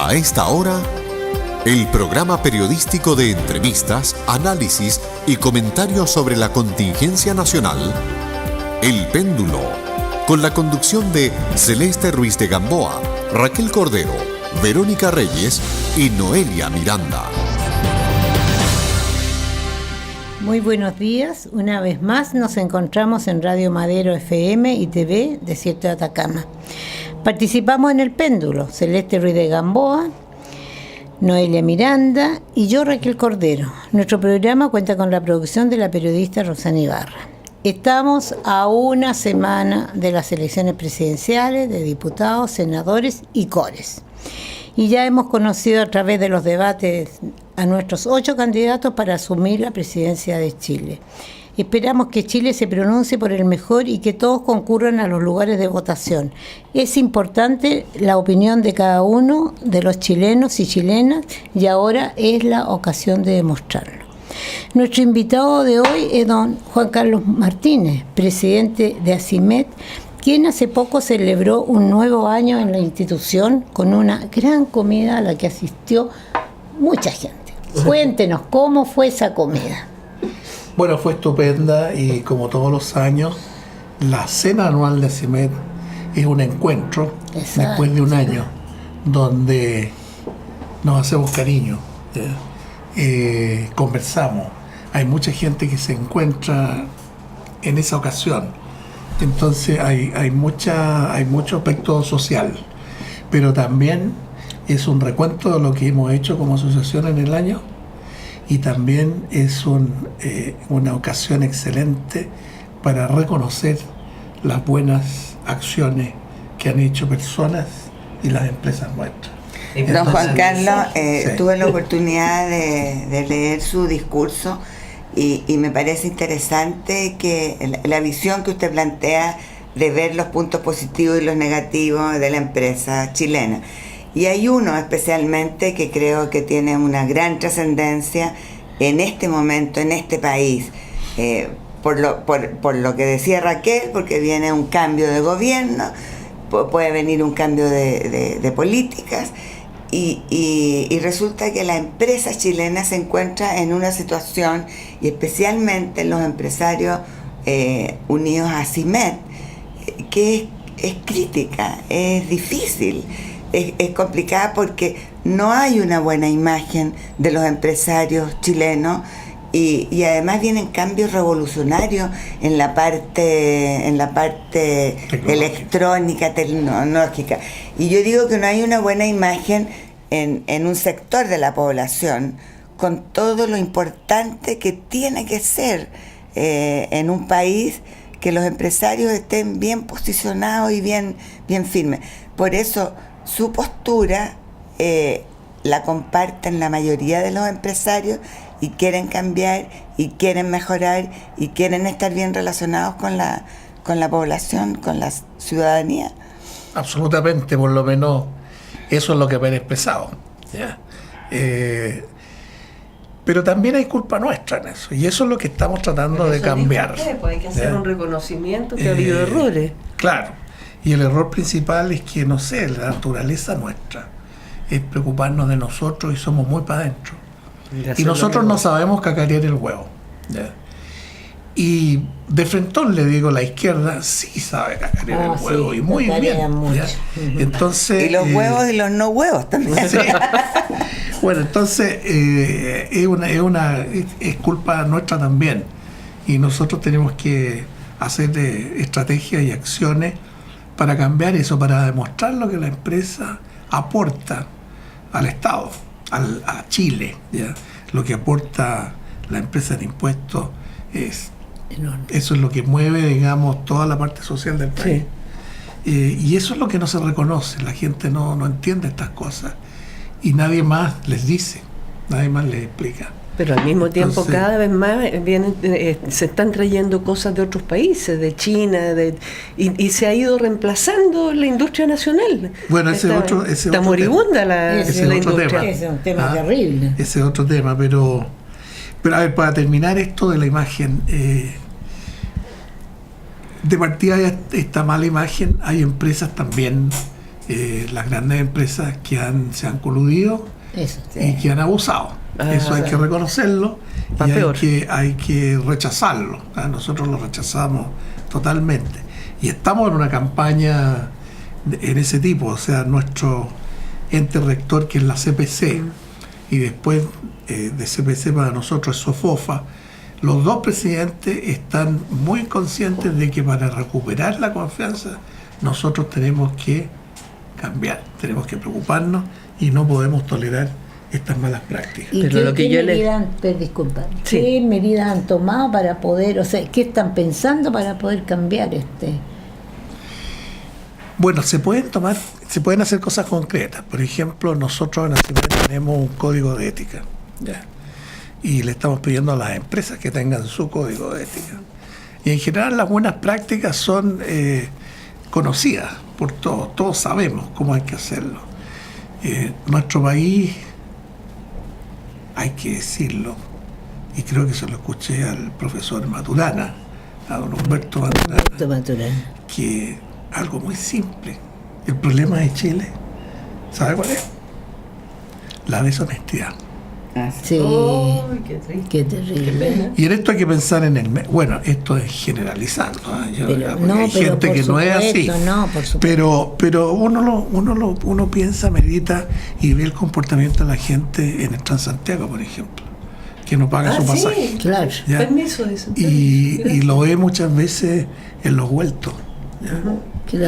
A esta hora, el programa periodístico de entrevistas, análisis y comentarios sobre la contingencia nacional, El Péndulo, con la conducción de Celeste Ruiz de Gamboa, Raquel Cordero, Verónica Reyes y Noelia Miranda. Muy buenos días, una vez más nos encontramos en Radio Madero FM y TV Desierto de Atacama. Participamos en El Péndulo, Celeste Ruiz de Gamboa, Noelia Miranda y yo, Raquel Cordero. Nuestro programa cuenta con la producción de la periodista Rosana Ibarra. Estamos a una semana de las elecciones presidenciales, de diputados, senadores y cores. Y ya hemos conocido a través de los debates a nuestros 8 candidatos para asumir la presidencia de Chile. Esperamos que Chile se pronuncie por el mejor y que todos concurran a los lugares de votación. Es importante la opinión de cada uno de los chilenos y chilenas y ahora es la ocasión de demostrarlo. Nuestro invitado de hoy es don Juan Carlos Martínez, presidente de ACIMED, quien hace poco celebró un nuevo año en la institución con una gran comida a la que asistió mucha gente. Cuéntenos, ¿cómo fue esa comida? Bueno, fue estupenda y como todos los años, la cena anual de ACIMED es un encuentro. Exacto. Después de un año donde nos hacemos cariño, conversamos. Hay mucha gente que se encuentra en esa ocasión. Entonces hay mucho aspecto social, pero también es un recuento de lo que hemos hecho como asociación en el año. Y también es una ocasión excelente para reconocer las buenas acciones que han hecho personas y las empresas nuestras. Don Juan Carlos, sí. Tuve la oportunidad de leer su discurso y me parece interesante que la visión que usted plantea de ver los puntos positivos y los negativos de la empresa chilena. Y hay uno especialmente que creo que tiene una gran trascendencia en este momento, en este país, por lo que decía Raquel, porque viene un cambio de gobierno, puede venir un cambio de políticas, y resulta que la empresa chilena se encuentra en una situación, y especialmente los empresarios unidos a ACIMED, que es crítica, es difícil. Es complicada porque no hay una buena imagen de los empresarios chilenos y además vienen cambios revolucionarios en la parte electrónica, tecnológica. Y yo digo que no hay una buena imagen en un sector de la población con todo lo importante que tiene que ser en un país que los empresarios estén bien posicionados y bien firmes. Por eso su postura la comparten la mayoría de los empresarios y quieren cambiar y quieren mejorar y quieren estar bien relacionados con la población, con la ciudadanía. Absolutamente, por lo menos eso es lo que han expresado. ¿Ya? Pero también hay culpa nuestra en eso y eso es lo que estamos tratando de cambiar. Pues hay que hacer un reconocimiento que ha habido errores. Claro. Y el error principal es que, no sé, la naturaleza nuestra es preocuparnos de nosotros y somos muy para adentro. Y nosotros no sabemos cacarear el huevo. ¿Ya? Y de frentón le digo, la izquierda sí sabe cacarear el huevo, sí, y muy bien. Entonces, y los huevos y los no huevos también. Sí. Bueno, entonces es culpa nuestra también. Y nosotros tenemos que hacer estrategias y acciones para cambiar eso, para demostrar lo que la empresa aporta al Estado, a Chile, ¿ya? Lo que aporta la empresa en impuestos es enorme. Eso es lo que mueve, digamos, toda la parte social del país. Sí. Y eso es lo que no se reconoce, la gente no entiende estas cosas y nadie más les dice, nadie más les explica. Pero al mismo tiempo, entonces, cada vez más se están trayendo cosas de otros países, de China, y se ha ido reemplazando la industria nacional. Bueno, está moribunda la industria. Ese es un tema terrible. Ese es otro tema, pero a ver, para terminar esto de la imagen, de partida de esta mala imagen, hay empresas también las grandes empresas que se han coludido y que han abusado. Eso hay que reconocerlo y hay que rechazarlo. Nosotros lo rechazamos totalmente. Y estamos en una campaña en ese tipo, o sea, nuestro ente rector, que es la CPC, y después de CPC para nosotros es SOFOFA. Los dos presidentes están muy conscientes de que para recuperar la confianza nosotros tenemos que cambiar, tenemos que preocuparnos y no podemos tolerar estas malas prácticas. ¿Y qué medidas han tomado para poder, qué están pensando para poder cambiar Bueno, se pueden hacer cosas concretas. Por ejemplo, nosotros en Acimedis tenemos un código de ética, ¿ya? Y le estamos pidiendo a las empresas que tengan su código de ética. Y en general las buenas prácticas son conocidas por todos sabemos cómo hay que hacerlo. Nuestro país, hay que decirlo, y creo que se lo escuché al profesor Maturana, a don Humberto Maturana, que algo muy simple. El problema de Chile, ¿sabe cuál es? La deshonestidad. Sí, qué terrible. Y en esto hay que pensar bueno, esto es generalizando, hay gente que no es así, pero uno piensa, medita y ve el comportamiento de la gente en el Transantiago, por ejemplo, que no paga su pasaje. Sí, claro. Permiso de eso. Y lo ve muchas veces en los vueltos, claro.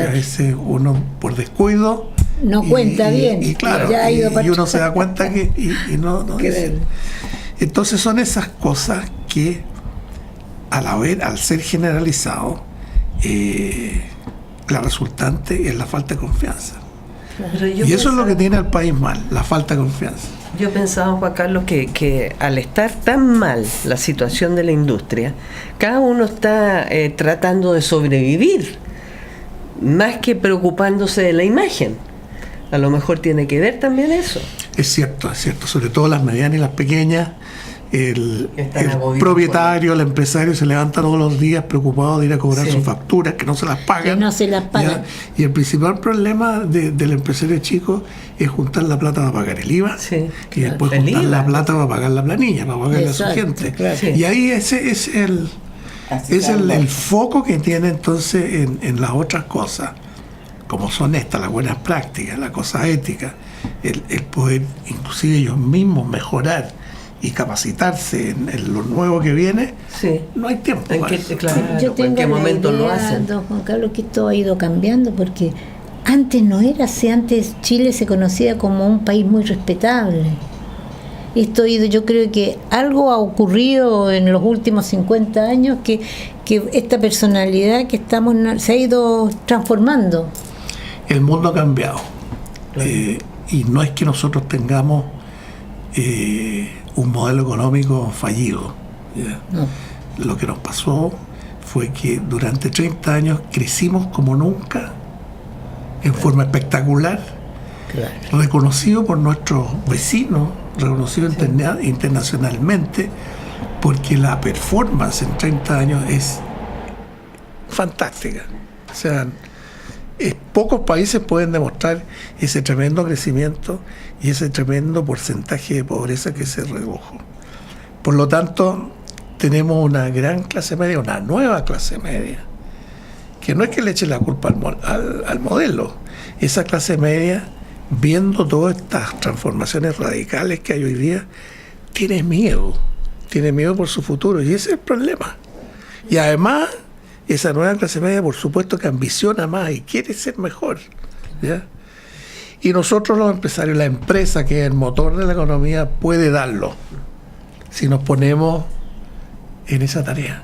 A veces uno por descuido no cuenta bien, y claro, ya ha ido y uno se da cuenta que no dice. Entonces son esas cosas que al ser generalizado, la resultante es la falta de confianza. Y eso es lo que tiene al país mal, la falta de confianza. Yo pensaba, Juan Carlos, que al estar tan mal la situación de la industria, cada uno está tratando de sobrevivir más que preocupándose de la imagen. A lo mejor tiene que ver también eso. Es cierto, sobre todo las medianas y las pequeñas. El propietario, el empresario se levanta todos los días preocupado de ir a cobrar sus facturas, que no se las pagan. Y el principal problema del empresario chico es juntar la plata para pagar el IVA y después juntar la plata para pagar la planilla, para pagarle a su gente. Claro. Y ahí ese es el foco que tiene entonces en las otras cosas, como son estas, las buenas prácticas, la cosa ética, el poder inclusive ellos mismos mejorar y capacitarse en lo nuevo que viene. No hay tiempo para eso. Yo tengo ¿en qué momento lo hacen? Don Juan Carlos, que esto ha ido cambiando, porque antes no era así. Antes Chile se conocía como un país muy respetable. Yo creo que algo ha ocurrido en los últimos 50 años que esta personalidad que se ha ido transformando. El mundo ha cambiado, y no es que nosotros tengamos un modelo económico fallido. No. Lo que nos pasó fue que durante 30 años crecimos como nunca, en forma espectacular, reconocido por nuestros vecinos, reconocido internacionalmente, porque la performance en 30 años es fantástica. O sea, pocos países pueden demostrar ese tremendo crecimiento y ese tremendo porcentaje de pobreza que se redujo. Por lo tanto, tenemos una gran clase media, una nueva clase media, que no es que le eche la culpa al modelo. Esa clase media, viendo todas estas transformaciones radicales que hay hoy día, tiene miedo por su futuro, y ese es el problema. Y además, esa nueva clase media, por supuesto, que ambiciona más y quiere ser mejor, ¿ya? Y nosotros los empresarios, la empresa, que es el motor de la economía, puede darlo si nos ponemos en esa tarea.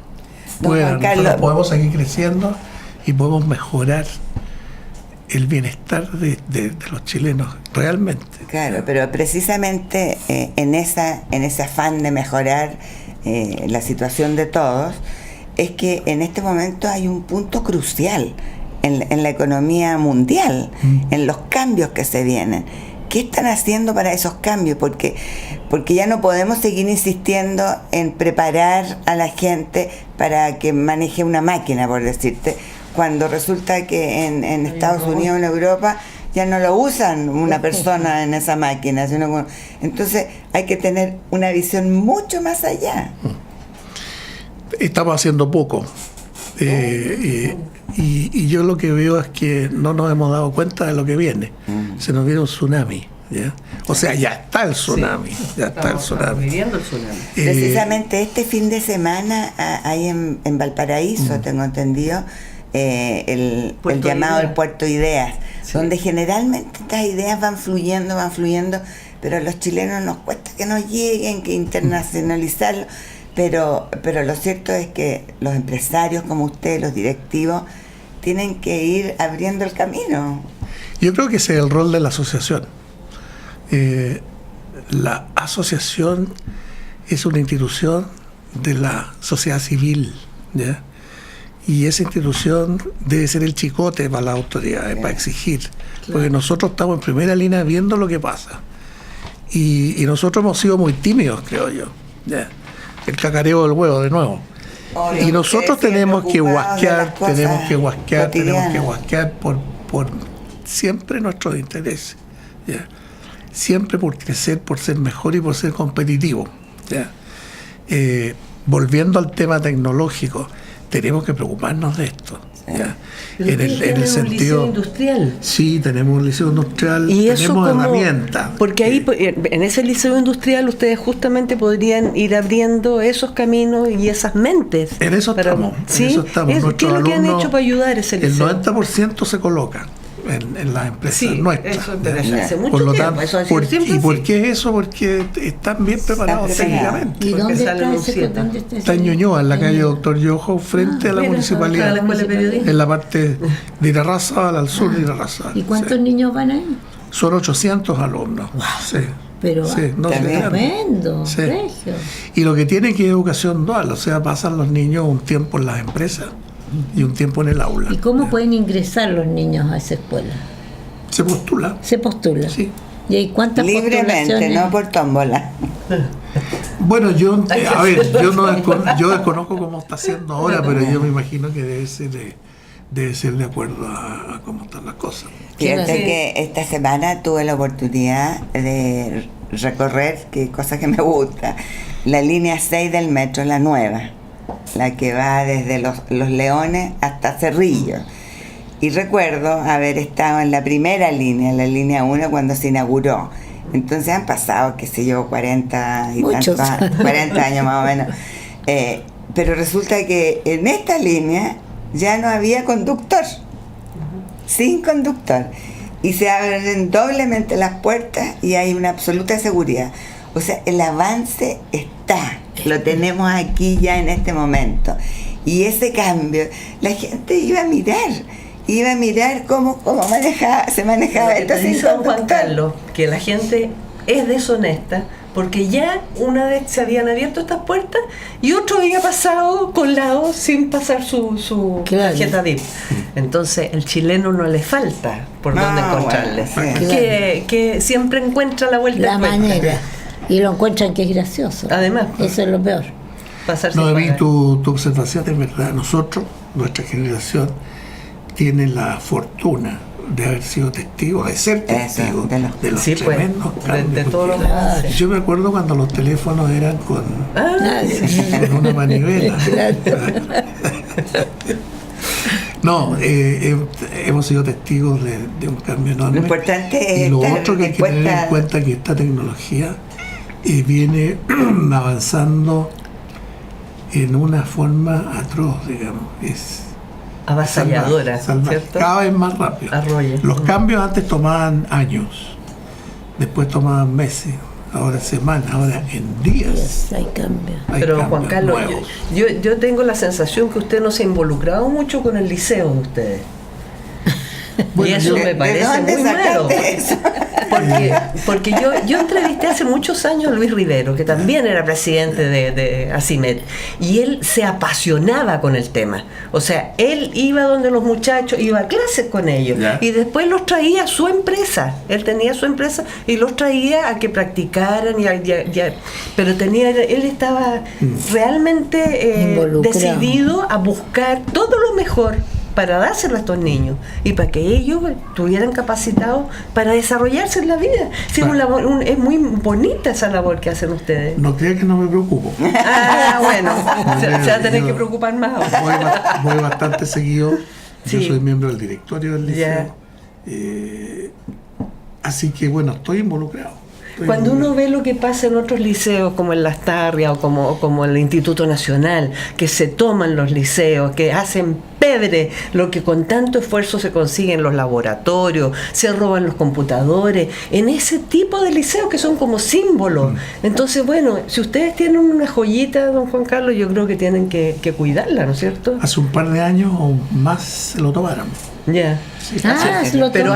Nosotros podemos seguir creciendo y podemos mejorar el bienestar de los chilenos realmente. Claro, pero precisamente en ese afán de mejorar la situación de todos, es que en este momento hay un punto crucial en la economía mundial, en los cambios que se vienen. ¿Qué están haciendo para esos cambios? Porque ya no podemos seguir insistiendo en preparar a la gente para que maneje una máquina, por decirte, cuando resulta que en Estados Unidos, en Europa, ya no lo usan una persona en esa máquina, entonces hay que tener una visión mucho más allá. Estamos haciendo poco. Y yo lo que veo es que no nos hemos dado cuenta de lo que viene. Se nos viene un tsunami, ¿ya? O sea, ya está el tsunami. Estamos viviendo el tsunami. Precisamente este fin de semana hay en Valparaíso, tengo entendido, el llamado el Puerto Ideas, donde generalmente estas ideas van fluyendo, pero a los chilenos nos cuesta que nos lleguen, que internacionalizarlo. Pero lo cierto es que los empresarios como usted, los directivos, tienen que ir abriendo el camino. Yo creo que ese es el rol de la asociación. La asociación es una institución de la sociedad civil, ¿ya? Y esa institución debe ser el chicote para las autoridades, para exigir. Porque nosotros estamos en primera línea viendo lo que pasa. Y nosotros hemos sido muy tímidos, creo yo, ¿ya? El cacareo del huevo de nuevo. Y nosotros tenemos que guasquear por siempre nuestros intereses, ¿ya? Siempre por crecer, por ser mejor y por ser competitivo, ¿ya? Volviendo al tema tecnológico, tenemos que preocuparnos de esto, ¿ya? En el sentido, un liceo industrial. Sí, tenemos un liceo industrial, y tenemos herramientas. Porque ahí, en ese liceo industrial, ustedes justamente podrían ir abriendo esos caminos y esas mentes. En eso estamos. ¿Sí? En eso estamos. ¿Qué es lo que han hecho para ayudar ese liceo? El 90% se coloca en las empresas nuestras. Eso, pero eso hace mucho por lo tiempo. Tanto, eso hace siempre. ¿Y por qué es eso? Porque están bien preparados técnicamente. ¿Y dónde está Está en Ñuñoa, en la calle Doctor Yojo, frente a la municipalidad. La escuela de periodismo. En la parte de Irarrázaval, al sur de Irarrázaval. ¿Y cuántos niños van ahí? Son 800 alumnos. Wow. Sí. Pero tremendo, sí. Regio. Y lo que tiene que es educación dual, o sea, pasan los niños un tiempo en las empresas y un tiempo en el aula. ¿Y cómo pueden ingresar los niños a esa escuela? Se postula. Se postula. Sí. ¿Y hay cuántas libremente, postulaciones? no por tómbola. Bueno, yo desconozco cómo está haciendo ahora, pero yo me imagino que debe ser de acuerdo a cómo están las cosas. Fíjate que esta semana tuve la oportunidad de recorrer, que cosa que me gusta, la línea 6 del metro, la nueva, la que va desde Los Leones hasta Cerrillo. Y recuerdo haber estado en la primera línea, la línea 1, cuando se inauguró. Entonces han pasado, qué sé yo, 40 y muchos. tantos, 40 años más o menos. Pero resulta que en esta línea ya no había conductor, sin conductor. Y se abren doblemente las puertas y hay una absoluta seguridad. O sea, el avance está, lo tenemos aquí ya en este momento. Y ese cambio, la gente iba a mirar cómo se manejaba esto sin dice Juan conductor. Carlos, que la gente es deshonesta porque ya una vez se habían abierto estas puertas y otro había pasado con lado sin pasar su tarjeta VIP. Entonces el chileno no le falta por dónde encontrarle, bueno, que siempre encuentra la vuelta. La manera. Y lo encuentran que es gracioso. Además, eso es lo peor. No, tu observación es verdad. Nosotros, nuestra generación, tiene la fortuna de haber sido testigos, de ser testigos de los tremendos cambios. De todos los avances. Yo me acuerdo cuando los teléfonos eran con una manivela. No, hemos sido testigos de un cambio enorme. Lo importante es y lo otro que hay que tener en cuenta es que esta tecnología viene avanzando en una forma atroz, digamos. Es avasalladora, ¿cierto? Cada vez más rápido. Los cambios antes tomaban años, después tomaban meses, ahora semanas, ahora en días. Hay cambios. Pero Juan Carlos, yo tengo la sensación que usted no se ha involucrado mucho con el liceo de ustedes. Bueno, y eso me parece muy malo. Porque yo entrevisté hace muchos años a Luis Rivero, que también era presidente de ACIMED, y él se apasionaba con el tema. O sea, él iba donde los muchachos, iba a clases con ellos, y después los traía a su empresa. Él tenía su empresa y los traía a que practicaran, pero él estaba realmente decidido a buscar todo lo mejor para dárselo a estos niños y para que ellos estuvieran capacitados para desarrollarse en la vida. Sí, es muy bonita esa labor que hacen ustedes. No crea que no me preocupo. Bueno, se va a tener que preocupar más ahora. Voy bastante seguido. Sí. Yo soy miembro del directorio del liceo. Así que bueno, estoy involucrado. Cuando uno ve lo que pasa en otros liceos, como en Las Tarrias o como el Instituto Nacional, que se toman los liceos, que hacen pedre lo que con tanto esfuerzo se consigue en los laboratorios, se roban los computadores, en ese tipo de liceos que son como símbolos. Entonces, bueno, si ustedes tienen una joyita, don Juan Carlos, yo creo que tienen que cuidarla, ¿no es cierto? Hace un par de años o más se lo tomaron. Ya. Sí, pero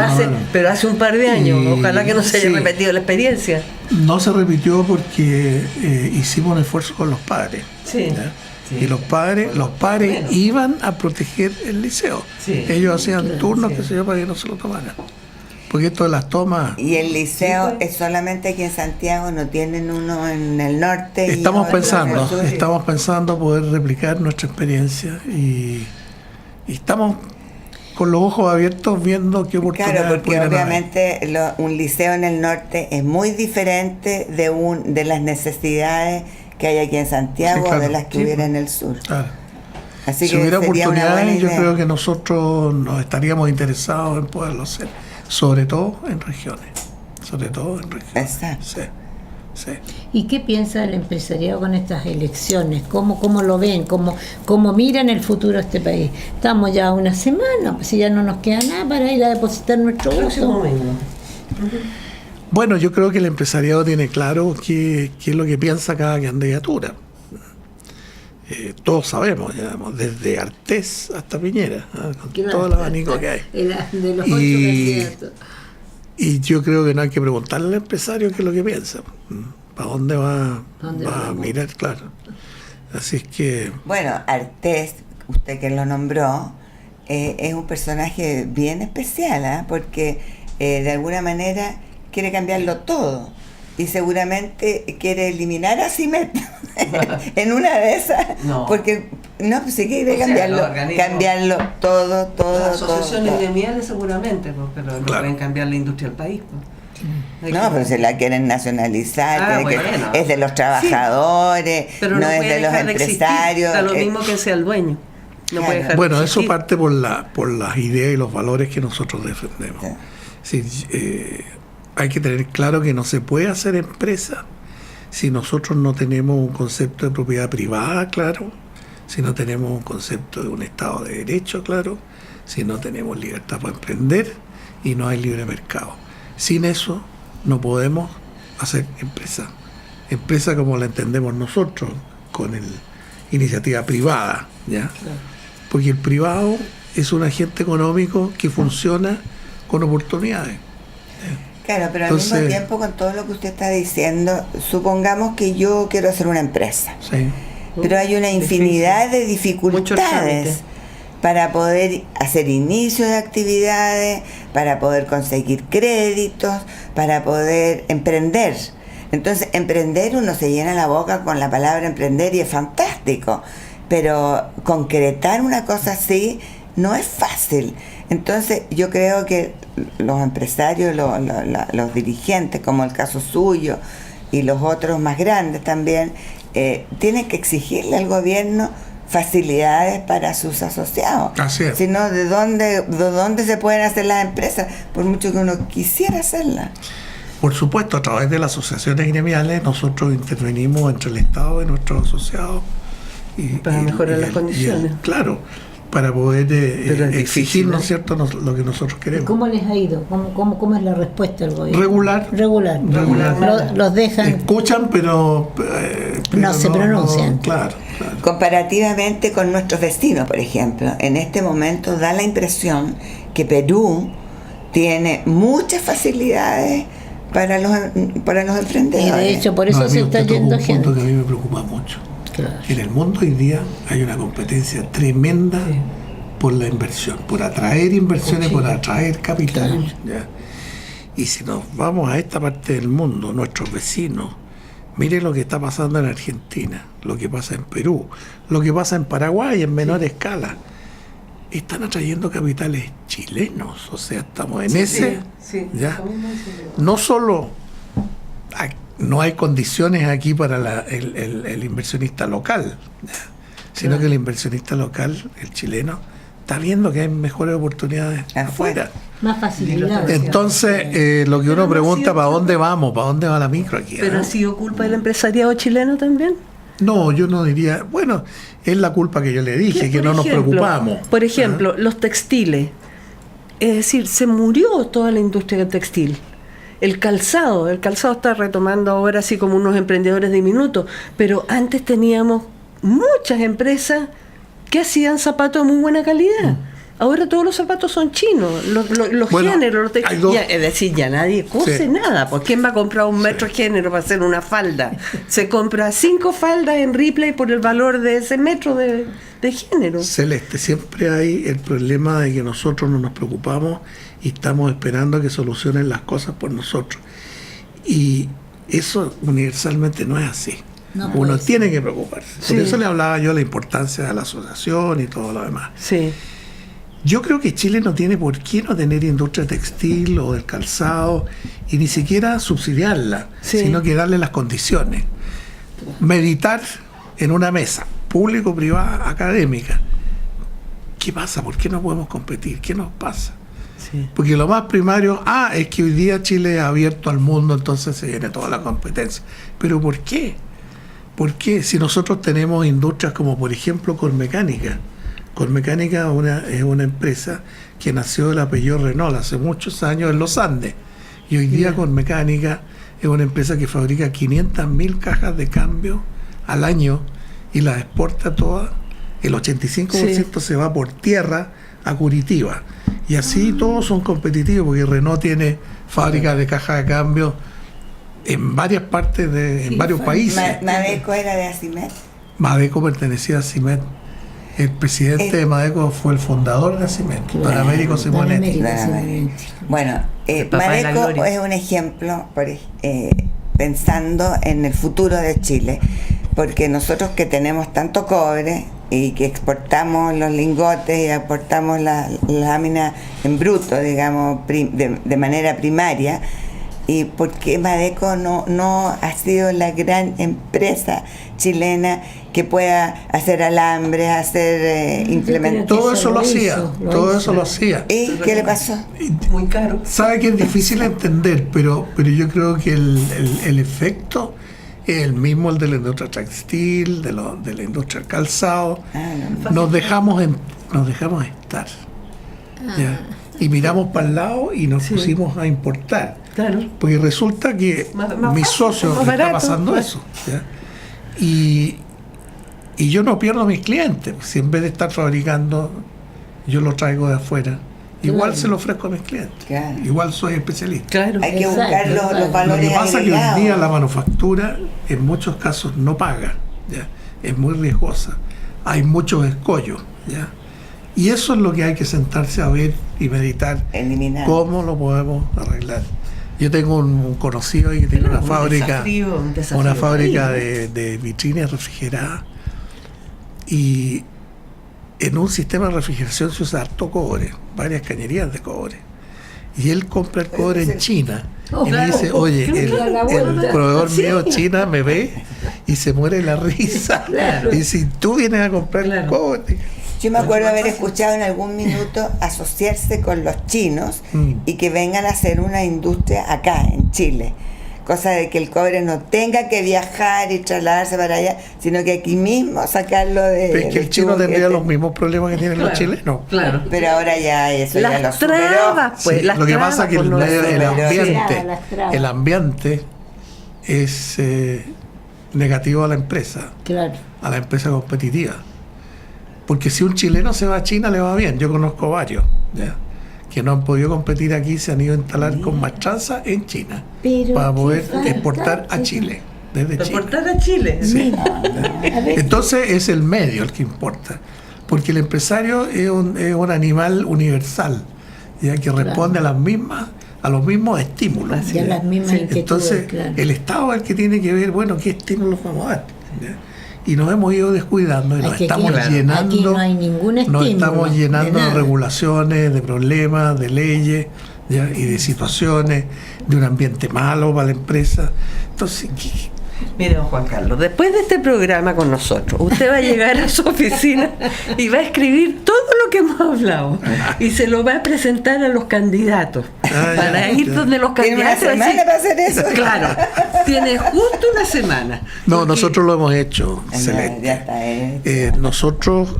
hace un par de años, ojalá que no se haya repetido la experiencia. No se repitió porque hicimos un esfuerzo con los padres. Sí. Y los padres iban a proteger el liceo. Sí. Ellos hacían turnos, qué sé yo, para que no se lo tomaran. Porque esto de las tomas... ¿Y el liceo es solamente aquí en Santiago? ¿No tienen uno en el norte? Estamos pensando poder replicar nuestra experiencia y estamos con los ojos abiertos viendo qué oportunidades. Claro, porque obviamente un liceo en el norte es muy diferente de las necesidades que hay aquí en Santiago, o de las que hubiera en el sur. Claro. Así si que hubiera sería oportunidades, yo creo que nosotros nos estaríamos interesados en poderlo hacer, sobre todo en regiones. Exacto. Sí. ¿Y qué piensa el empresariado con estas elecciones? ¿Cómo lo ven? ¿Cómo miran el futuro de este país? Estamos ya a una semana, pues si ya no nos queda nada para ir a depositar nuestro voto. Bueno, yo creo que el empresariado tiene claro qué es lo que piensa cada candidatura. Todos sabemos, digamos, desde Artés hasta Piñera, con todo el abanico que hay. De los 8 candidatos. Y yo creo que no hay que preguntarle al empresario qué es lo que piensa. ¿Para dónde va a mirar? Claro. Así es que... Bueno, Artés, usted que lo nombró, es un personaje bien especial, porque de alguna manera quiere cambiarlo todo. Y seguramente quiere eliminar a Cimet en una de esas. No. Porque pues se quiere cambiarlo todo. Las asociaciones gremiales seguramente, pero no pueden cambiar la industria del país. Pero se la quieren nacionalizar, es de los trabajadores, pero no es de los empresarios. Da lo mismo que sea el dueño. No puede dejar bueno, de eso parte por las ideas y los valores que nosotros defendemos. Sí. Hay que tener claro que no se puede hacer empresa si nosotros no tenemos un concepto de propiedad privada claro, si no tenemos un concepto de un Estado de Derecho claro, si no tenemos libertad para emprender y no hay libre mercado. Sin eso no podemos hacer empresa como la entendemos nosotros, con iniciativa privada, ¿ya? Porque el privado es un agente económico que funciona con oportunidades. Claro, pero al mismo tiempo, con todo lo que usted está diciendo, supongamos que yo quiero hacer una empresa, pero hay una infinidad de dificultades para poder hacer inicio de actividades, para poder conseguir créditos, para poder emprender. Entonces, emprender, uno se llena la boca con la palabra emprender y es fantástico, pero concretar una cosa así no es fácil. Entonces, yo creo que los empresarios, los dirigentes, como el caso suyo, y los otros más grandes también, tienen que exigirle al gobierno facilidades para sus asociados. Así es. Si no, ¿de dónde se pueden hacer las empresas? Por mucho que uno quisiera hacerlas. Por supuesto, a través de las asociaciones gremiales nosotros intervenimos entre el Estado y nuestros asociados. Para mejorar las condiciones. Claro, para poder exigir, ¿no es cierto?, lo que nosotros queremos. ¿Cómo les ha ido? ¿Cómo es la respuesta del gobierno? Regular. Los dejan... Escuchan, pero no se pronuncian. Claro. Comparativamente con nuestros vecinos, por ejemplo, en este momento da la impresión que Perú tiene muchas facilidades para los emprendedores. Y de hecho, por eso se está yendo gente. Un punto que a mí me preocupa mucho. Claro. En el mundo hoy día hay una competencia tremenda por la inversión, por atraer inversiones, por atraer capital. ¿Ya? Y si nos vamos a esta parte del mundo, nuestros vecinos, mire lo que está pasando en Argentina, lo que pasa en Perú, lo que pasa en Paraguay en menor escala. están atrayendo capitales chilenos. O sea, estamos en ese. ¿Ya? No solo no hay condiciones aquí para el inversionista local, ¿ya? Sino que el inversionista local, el chileno, está viendo que hay mejores oportunidades afuera. Más facilidad. Entonces, lo que uno pregunta, ¿para dónde vamos? ¿Para dónde va la micro aquí? ¿Pero ha sido culpa del empresariado chileno también? No, yo no diría, bueno, es la culpa que yo le dije, que no nos preocupamos. Por ejemplo, los textiles. Es decir, se murió toda la industria del textil. El calzado está retomando ahora así como unos emprendedores diminutos, pero antes teníamos muchas empresas que hacían zapatos de muy buena calidad. Ahora todos los zapatos son chinos, los géneros, es decir, ya nadie cose nada. ¿Por quién va a comprar un metro género para hacer una falda? Se compra 5 faldas en Ripley por el valor de ese metro de género. Celeste, siempre hay el problema de que nosotros no nos preocupamos y estamos esperando a que solucionen las cosas por nosotros. Y eso universalmente no es así. No, uno tiene que preocuparse. Por eso le hablaba yo de la importancia de la asociación y todo lo demás. Sí. Yo creo que Chile no tiene por qué no tener industria textil o del calzado y ni siquiera subsidiarla, sino que darle las condiciones. Meditar en una mesa, público, privada, académica. ¿Qué pasa? ¿Por qué no podemos competir? ¿Qué nos pasa? Sí. Porque lo más primario, es que hoy día Chile es abierto al mundo, entonces se viene toda la competencia. ¿Pero por qué? ¿Por qué? Si nosotros tenemos industrias como, por ejemplo, Cormecánica. Cormecánica es una empresa que nació del apellido Renault hace muchos años en los Andes. Y hoy día Cormecánica es una empresa que fabrica 500.000 cajas de cambio al año y las exporta todas. El 85% se va por tierra a Curitiba. Y así todos son competitivos, porque Renault tiene fábricas de cajas de cambio en varias partes, en varios países. ¿Madeco era de Asimet? Madeco pertenecía a Asimet. El presidente de Madeco fue el fundador de Asimet, don Américo Simonetti. Bueno, Madeco es un ejemplo pensando en el futuro de Chile, porque nosotros que tenemos tanto cobre y que exportamos los lingotes y exportamos las láminas en bruto, digamos, de manera primaria, y porque Madeco no ha sido la gran empresa chilena que pueda hacer alambres, hacer implementar. Todo eso lo hacía. ¿Y qué le pasó? Muy caro. Sabe que es difícil entender, pero yo creo que el efecto es el mismo, el de la industria textil, de la industria del calzado. Nos dejamos estar. ¿Ya? Y miramos para el lado y nos pusimos a importar. Claro. Porque resulta que mis socios le está pasando eso. ¿Ya? Y yo no pierdo a mis clientes. Si en vez de estar fabricando, yo lo traigo de afuera. Igual se lo ofrezco a mis clientes. Claro. Igual soy especialista. Claro. Hay que buscar los valores. Lo que pasa es que agregados. hoy día la manufactura en muchos casos no paga. ¿Ya? Es muy riesgosa. Hay muchos escollos. ¿Ya? Y eso es lo que hay que sentarse a ver y meditar. Eliminar. ¿Cómo lo podemos arreglar? Yo tengo un conocido ahí que tiene una fábrica, una fábrica de vitrinas refrigeradas, y en un sistema de refrigeración se usa harto cobre, varias cañerías de cobre. Y él compra el cobre en China y me dice, oye, el proveedor mío China me ve y se muere la risa. Y si tú vienes a comprar el cobre. Yo me acuerdo haber escuchado en algún minuto asociarse con los chinos y que vengan a hacer una industria acá en Chile, cosa de que el cobre no tenga que viajar y trasladarse para allá, sino que aquí mismo sacarlo de... Pero es que el chino tendría los mismos problemas que tienen los chilenos. Claro. Pero ahora ya eso ya lo superó. Pues, lo que pasa es que el ambiente es negativo a la empresa, a la empresa competitiva. Porque si un chileno se va a China le va bien. Yo conozco varios, ¿ya?, que no han podido competir aquí, se han ido a instalar con maestranza en China para poder exportar a Chile, desde Chile. ¿Exportar a Chile? Sí. Entonces es el medio el que importa, porque el empresario es un animal universal, ya que responde a los mismos estímulos. Las mismas inquietudes, entonces el Estado es el que tiene que ver, bueno, qué estímulos vamos a dar, ¿ya? y nos hemos ido descuidando y nos estamos llenando. Aquí no hay ningún estímulo. Nos estamos llenando de regulaciones, de problemas, de leyes, ¿ya? Y de situaciones, de un ambiente malo para la empresa. Entonces, mire, don Juan Carlos, después de este programa con nosotros, usted va a llegar a su oficina y va a escribir todo lo que hemos hablado y se lo va a presentar a los candidatos para ir donde los candidatos. ¿Tiene una semana para hacer eso? Claro, tiene justo una semana. No, nosotros lo hemos hecho, Celeste. Ya está hecho. Nosotros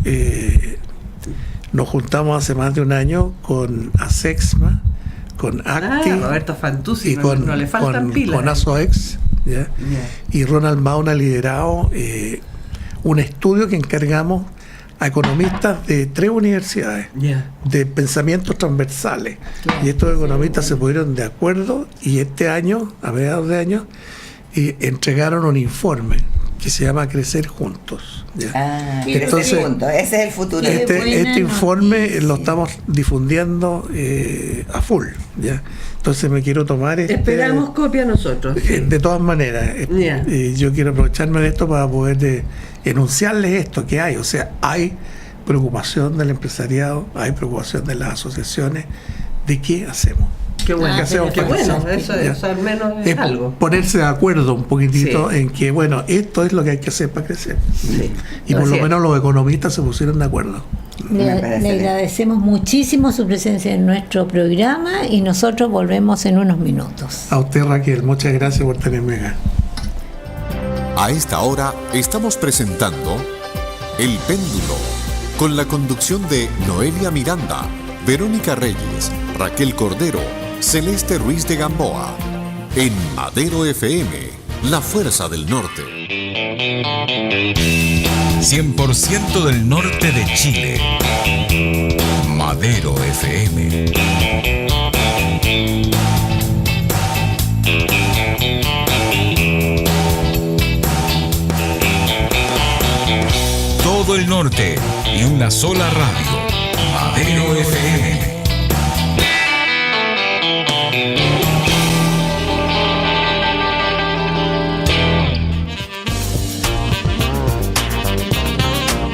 nos juntamos hace más de un año con ASEXMA, con ACTI Roberto Fantuzzi, y con, no le faltan pilas. Con ASOEX, ¿ya? Y Ronald Maun ha liderado un estudio que encargamos a economistas de 3 universidades de pensamientos transversales. Y estos economistas se pusieron de acuerdo y este año, a mediados de año, entregaron un informe que se llama Crecer Juntos. ¿Ya? Entonces, ese es el futuro. Este informe lo estamos difundiendo a full, ¿ya? Entonces me quiero tomar esperamos copia nosotros. De todas maneras, yo quiero aprovecharme de esto para poder enunciarles esto que hay. O sea, hay preocupación del empresariado, hay preocupación de las asociaciones de qué hacemos. Qué bueno, qué bueno, eso al menos es algo. Ponerse de acuerdo un poquitito en que, bueno, esto es lo que hay que hacer para crecer. Sí. Y por lo menos los economistas se pusieron de acuerdo. Le agradecemos muchísimo su presencia en nuestro programa y nosotros volvemos en unos minutos. A usted, Raquel, muchas gracias por tenerme acá. A esta hora estamos presentando El Péndulo, con la conducción de Noelia Miranda, Verónica Reyes, Raquel Cordero, Celeste Ruiz de Gamboa. En Madero FM, la fuerza del norte. 100% del norte de Chile. Madero FM. Todo el norte y una sola radio. Madero FM.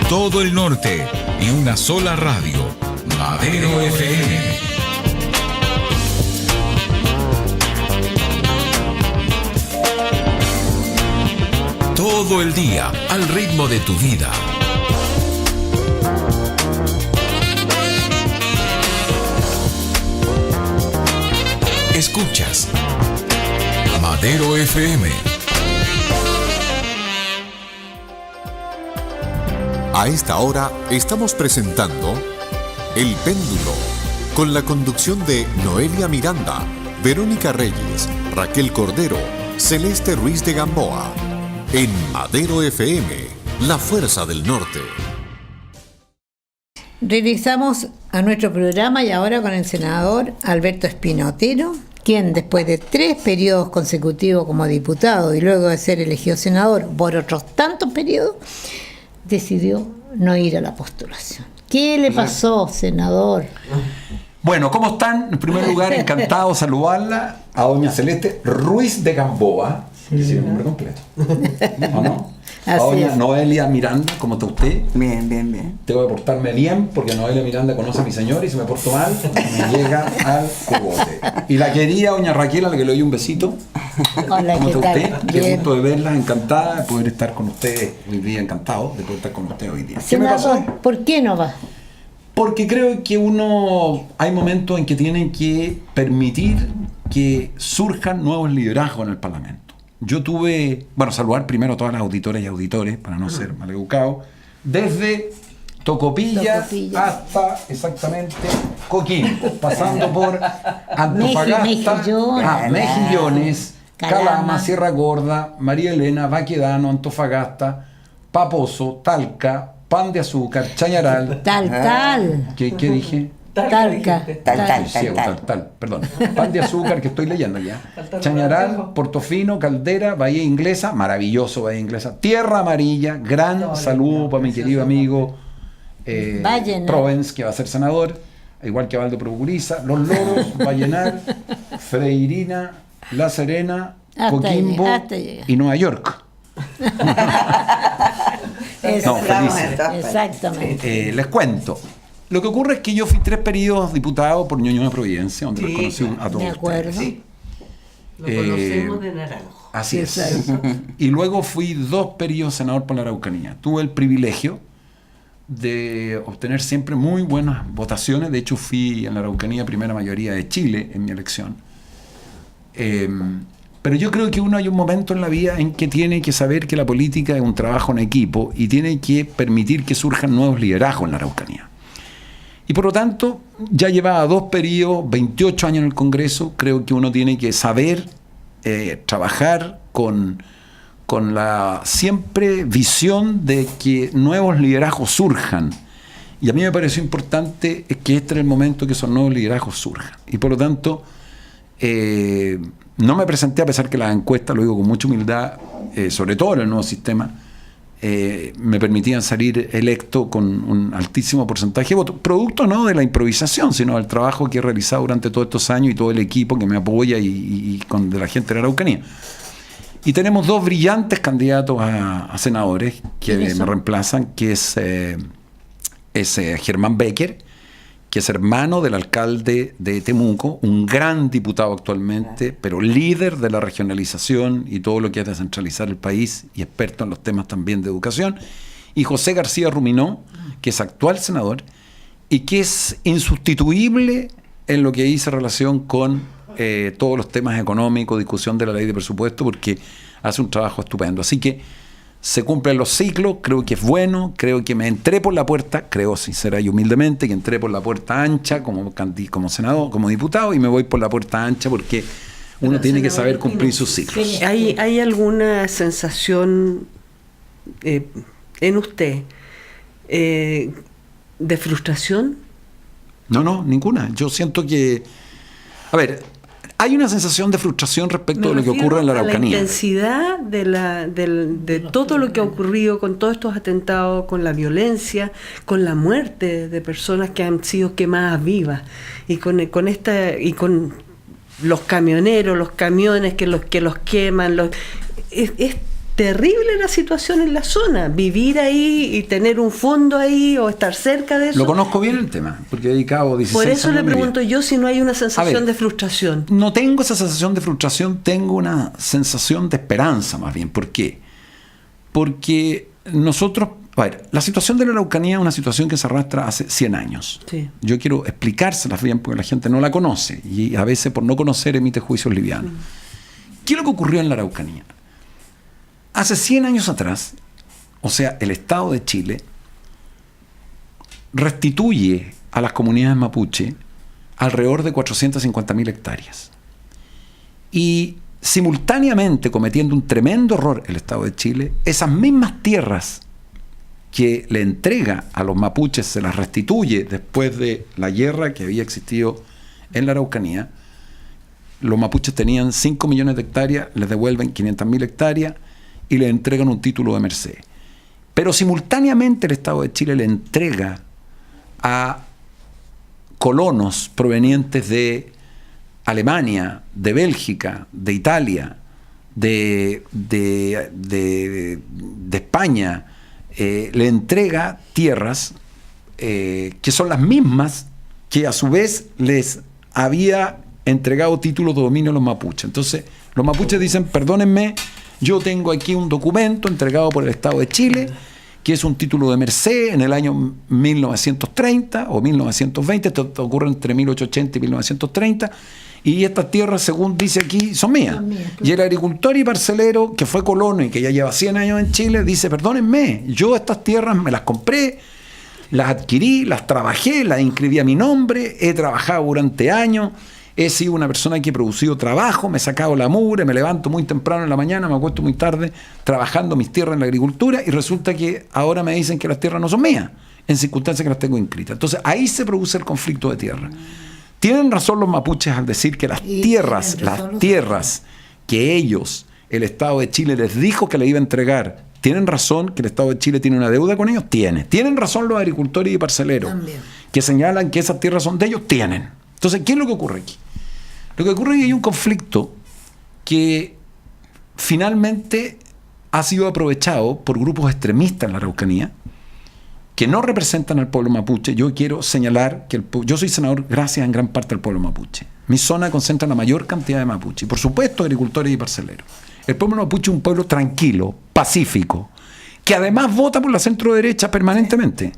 Todo el norte y una sola radio. Madero FM. Todo el día al ritmo de tu vida. Escuchas Madero FM. A esta hora estamos presentando El Péndulo, con la conducción de Noelia Miranda, Verónica Reyes, Raquel Cordero, Celeste Ruiz de Gamboa. En Madero FM, la fuerza del norte. Regresamos a nuestro programa y ahora con el senador Alberto Espino Otero, quien después de 3 periodos consecutivos como diputado y luego de ser elegido senador por otros tantos periodos, decidió no ir a la postulación. ¿Qué le pasó, senador? Bueno, ¿cómo están? En primer lugar, encantado de saludarla a doña Celeste Ruiz de Gamboa, que es el nombre completo. ¿O no? A doña Noelia Miranda, ¿cómo está usted? Bien, bien, bien. Tengo que portarme bien porque Noelia Miranda conoce a mi señor y si me porto mal, me llega al cogote. Y la querida doña Raquel, a la que le doy un besito. Hola, ¿cómo está usted? tal? Qué Bien. gusto de verla, encantada de poder estar con ustedes hoy día, encantado de poder estar con ustedes hoy día. ¿Qué me pasó? Senador, ¿por qué no va? Porque creo que hay momentos en que tienen que permitir que surjan nuevos liderazgos en el Parlamento. Yo saludar primero a todas las auditoras y auditores, para no ser maleducado, desde Tocopilla hasta exactamente Coquimbo, pasando por Antofagasta, Mejillones, Calama, Sierra Gorda, María Elena, Baquedano, Antofagasta, Paposo, Talca, Pan de Azúcar, Chañaral. Tal. ¿Qué dije? Talca. Tal, perdón. Pan de Azúcar, que estoy leyendo ya. Chañaral, Portofino, Caldera, Bahía Inglesa, maravilloso Bahía Inglesa. Tierra Amarilla, gran saludo para mi querido amigo Provence, que va a ser senador, igual que Valdo Procuriza. Los Loros, Vallenar, Freirina, La Serena, Coquimbo y Nueva York. No, felices. Exactamente. Les cuento. Lo que ocurre es que yo fui 3 periodos diputado por Ñuñoa Providencia, donde los conocí a todos De acuerdo. ustedes. Sí. Lo conocemos de Naranjo. Así es. Y luego fui 2 periodos senador por la Araucanía. Tuve el privilegio de obtener siempre muy buenas votaciones. De hecho, fui en la Araucanía primera mayoría de Chile en mi elección. Pero yo creo que hay un momento en la vida en que tiene que saber que la política es un trabajo en equipo y tiene que permitir que surjan nuevos liderazgos en la Araucanía. Y por lo tanto, ya llevaba 2 periodos, 28 años en el Congreso. Creo que uno tiene que saber trabajar con la siempre visión de que nuevos liderazgos surjan. Y a mí me pareció importante que este era el momento que esos nuevos liderazgos surjan. Y por lo tanto, no me presenté, a pesar que las encuestas, lo digo con mucha humildad, sobre todo en el nuevo sistema, me permitían salir electo con un altísimo porcentaje de votos, producto no de la improvisación, sino del trabajo que he realizado durante todos estos años y todo el equipo que me apoya y de la gente de la Araucanía. Y tenemos 2 brillantes candidatos a senadores que me reemplazan, que es Germán Becker, que es hermano del alcalde de Temuco, un gran diputado actualmente, pero líder de la regionalización y todo lo que es descentralizar el país y experto en los temas también de educación, y José García Ruminó, que es actual senador y que es insustituible en lo que dice relación con todos los temas económicos, discusión de la ley de presupuesto, porque hace un trabajo estupendo. Así que se cumplen los ciclos, creo que es bueno, creo que me entré por la puerta, creo sincera y humildemente que entré por la puerta ancha como senador, como diputado, y me voy por la puerta ancha porque uno tiene que saber cumplir sus ciclos. ¿Hay alguna sensación en usted de frustración? No, ninguna. Yo siento que, a ver, hay una sensación de frustración respecto de lo que ocurre en la Araucanía. La intensidad de todo lo que ha ocurrido con todos estos atentados, con la violencia, con la muerte de personas que han sido quemadas vivas, y con los camioneros, los camiones que los queman, es terrible la situación en la zona. Vivir ahí y tener un fondo ahí o estar cerca de eso. Lo conozco bien el tema, porque he dedicado 16 años. Por eso le pregunto yo si no hay una sensación de frustración. No tengo esa sensación de frustración, tengo una sensación de esperanza más bien. ¿Por qué? Porque nosotros... A ver, la situación de la Araucanía es una situación que se arrastra hace 100 años. Sí. Yo quiero explicárselas bien porque la gente no la conoce y a veces por no conocer emite juicios livianos. ¿Qué es lo que ocurrió en la Araucanía? Hace 100 años atrás, o sea, el Estado de Chile restituye a las comunidades mapuche alrededor de 450.000 hectáreas. Y simultáneamente, cometiendo un tremendo error el Estado de Chile, esas mismas tierras que le entrega a los mapuches, se las restituye después de la guerra que había existido en la Araucanía. Los mapuches tenían 5 millones de hectáreas, les devuelven 500.000 hectáreas y le entregan un título de merced. Pero simultáneamente el Estado de Chile le entrega a colonos provenientes de Alemania, de Bélgica, de Italia, de España, le entrega tierras que son las mismas que a su vez les había entregado títulos de dominio a los mapuches. Entonces los mapuches dicen, perdónenme, yo tengo aquí un documento entregado por el Estado de Chile, que es un título de merced en el año 1930 o 1920, esto ocurre entre 1880 y 1930, y estas tierras, según dice aquí, son mías. Y el agricultor y parcelero, que fue colono y que ya lleva 100 años en Chile, dice, perdónenme, yo estas tierras me las compré, las adquirí, las trabajé, las inscribí a mi nombre, he trabajado durante años, he sido una persona que he producido trabajo, me he sacado la mugre, me levanto muy temprano en la mañana, me acuesto muy tarde trabajando mis tierras en la agricultura y resulta que ahora me dicen que las tierras no son mías, en circunstancias que las tengo inscritas. Entonces ahí se produce el conflicto de tierra. Tienen razón los mapuches al decir que las tierras que ellos, el Estado de Chile les dijo que le iba a entregar, ¿tienen razón que el Estado de Chile tiene una deuda con ellos? Tienen razón los agricultores y parceleros que señalan que esas tierras son de ellos, tienen. Entonces, ¿qué es lo que ocurre aquí? Lo que ocurre es que hay un conflicto que finalmente ha sido aprovechado por grupos extremistas en la Araucanía que no representan al pueblo mapuche. Yo quiero señalar que yo soy senador gracias en gran parte al pueblo mapuche. Mi zona concentra la mayor cantidad de mapuche, y por supuesto agricultores y parceleros. El pueblo mapuche es un pueblo tranquilo, pacífico, que además vota por la centro-derecha permanentemente.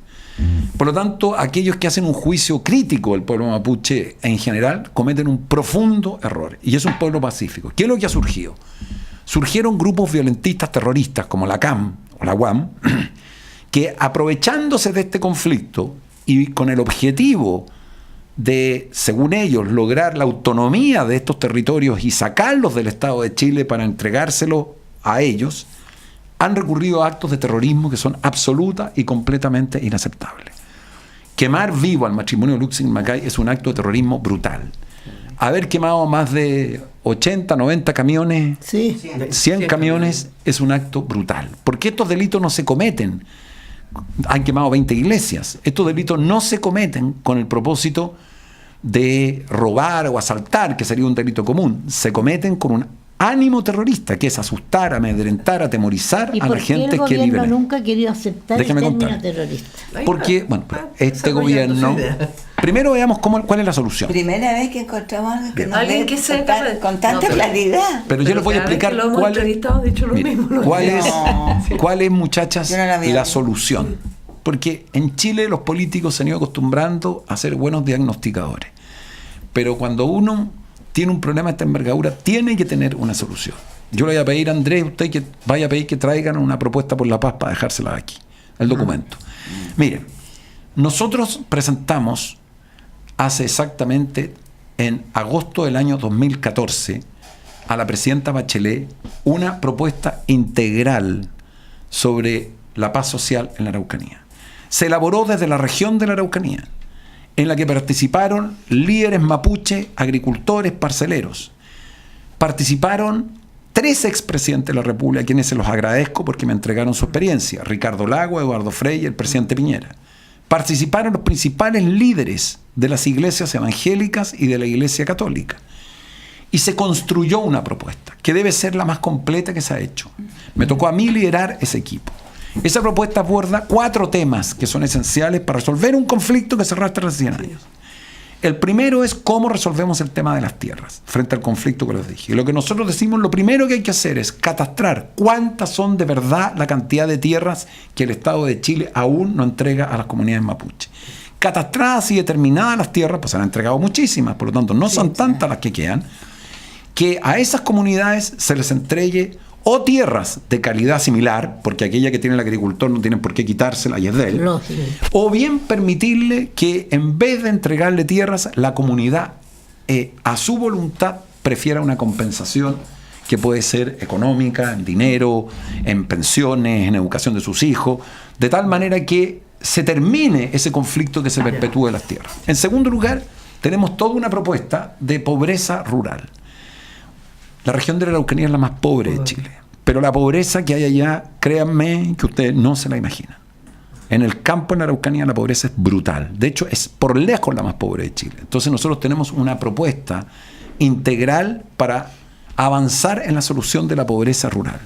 Por lo tanto, aquellos que hacen un juicio crítico del pueblo mapuche en general cometen un profundo error, y es un pueblo pacífico. ¿Qué es lo que ha surgido? Surgieron grupos violentistas terroristas como la CAM o la UAM, que aprovechándose de este conflicto y con el objetivo de, según ellos, lograr la autonomía de estos territorios y sacarlos del Estado de Chile para entregárselos a ellos, han recurrido a actos de terrorismo que son absoluta y completamente inaceptables. Quemar vivo al matrimonio Luxing-Macay es un acto de terrorismo brutal. Haber quemado más de 80, 90 camiones, Sí. 100 camiones, es un acto brutal. Porque estos delitos no se cometen. Han quemado 20 iglesias. Estos delitos no se cometen con el propósito de robar o asaltar, que sería un delito común. Se cometen con un ánimo terrorista, que es asustar, amedrentar, atemorizar ¿Y a por la qué gente el que vive. gobierno nunca ha querido aceptar Déjeme el término contar. terrorista? Porque, bueno, este gobierno... Primero veamos cuál es la solución. Primera vez que encontramos algo que nos Alguien ve que con sea tan- capaz- con tanta No, pero- claridad. Pero yo les voy a cada vez explicar que lo hemos entrevistado, ha dicho lo mire, mismo. cuál es, muchachas, Yo no la vi. la solución. Porque en Chile los políticos se han ido acostumbrando a ser buenos diagnosticadores. Pero cuando uno tiene un problema de esta envergadura, tiene que tener una solución. Yo le voy a pedir a Andrés, usted que vaya a pedir que traigan una propuesta por la paz para dejársela aquí, el documento. Miren, nosotros presentamos hace exactamente en agosto del año 2014 a la presidenta Bachelet una propuesta integral sobre la paz social en la Araucanía. Se elaboró desde la región de la Araucanía, en la que participaron líderes mapuche, agricultores, parceleros. Participaron 3 expresidentes de la República, a quienes se los agradezco porque me entregaron su experiencia: Ricardo Lagos, Eduardo Frei y el presidente Piñera. Participaron los principales líderes de las iglesias evangélicas y de la Iglesia Católica. Y se construyó una propuesta que debe ser la más completa que se ha hecho. Me tocó a mí liderar ese equipo. Esa propuesta aborda 4 temas que son esenciales para resolver un conflicto que se arrastra hace 100 años. El primero es cómo resolvemos el tema de las tierras frente al conflicto que les dije. Y lo que nosotros decimos, lo primero que hay que hacer es catastrar cuántas son de verdad la cantidad de tierras que el Estado de Chile aún no entrega a las comunidades mapuche. Catastradas y determinadas las tierras, pues se han entregado muchísimas, por lo tanto no son tantas las que quedan, que a esas comunidades se les entregue o tierras de calidad similar, porque aquella que tiene el agricultor no tiene por qué quitársela y es de él, Lógico. o bien permitirle que en vez de entregarle tierras, la comunidad a su voluntad prefiera una compensación que puede ser económica, en dinero, en pensiones, en educación de sus hijos, de tal manera que se termine ese conflicto que se perpetúe de las tierras. En segundo lugar, tenemos toda una propuesta de pobreza rural. La región de la Araucanía es la más pobre de Chile, pero la pobreza que hay allá, créanme que ustedes no se la imaginan. En el campo, en la Araucanía, la pobreza es brutal. De hecho, es por lejos la más pobre de Chile. Entonces nosotros tenemos una propuesta integral para avanzar en la solución de la pobreza rural.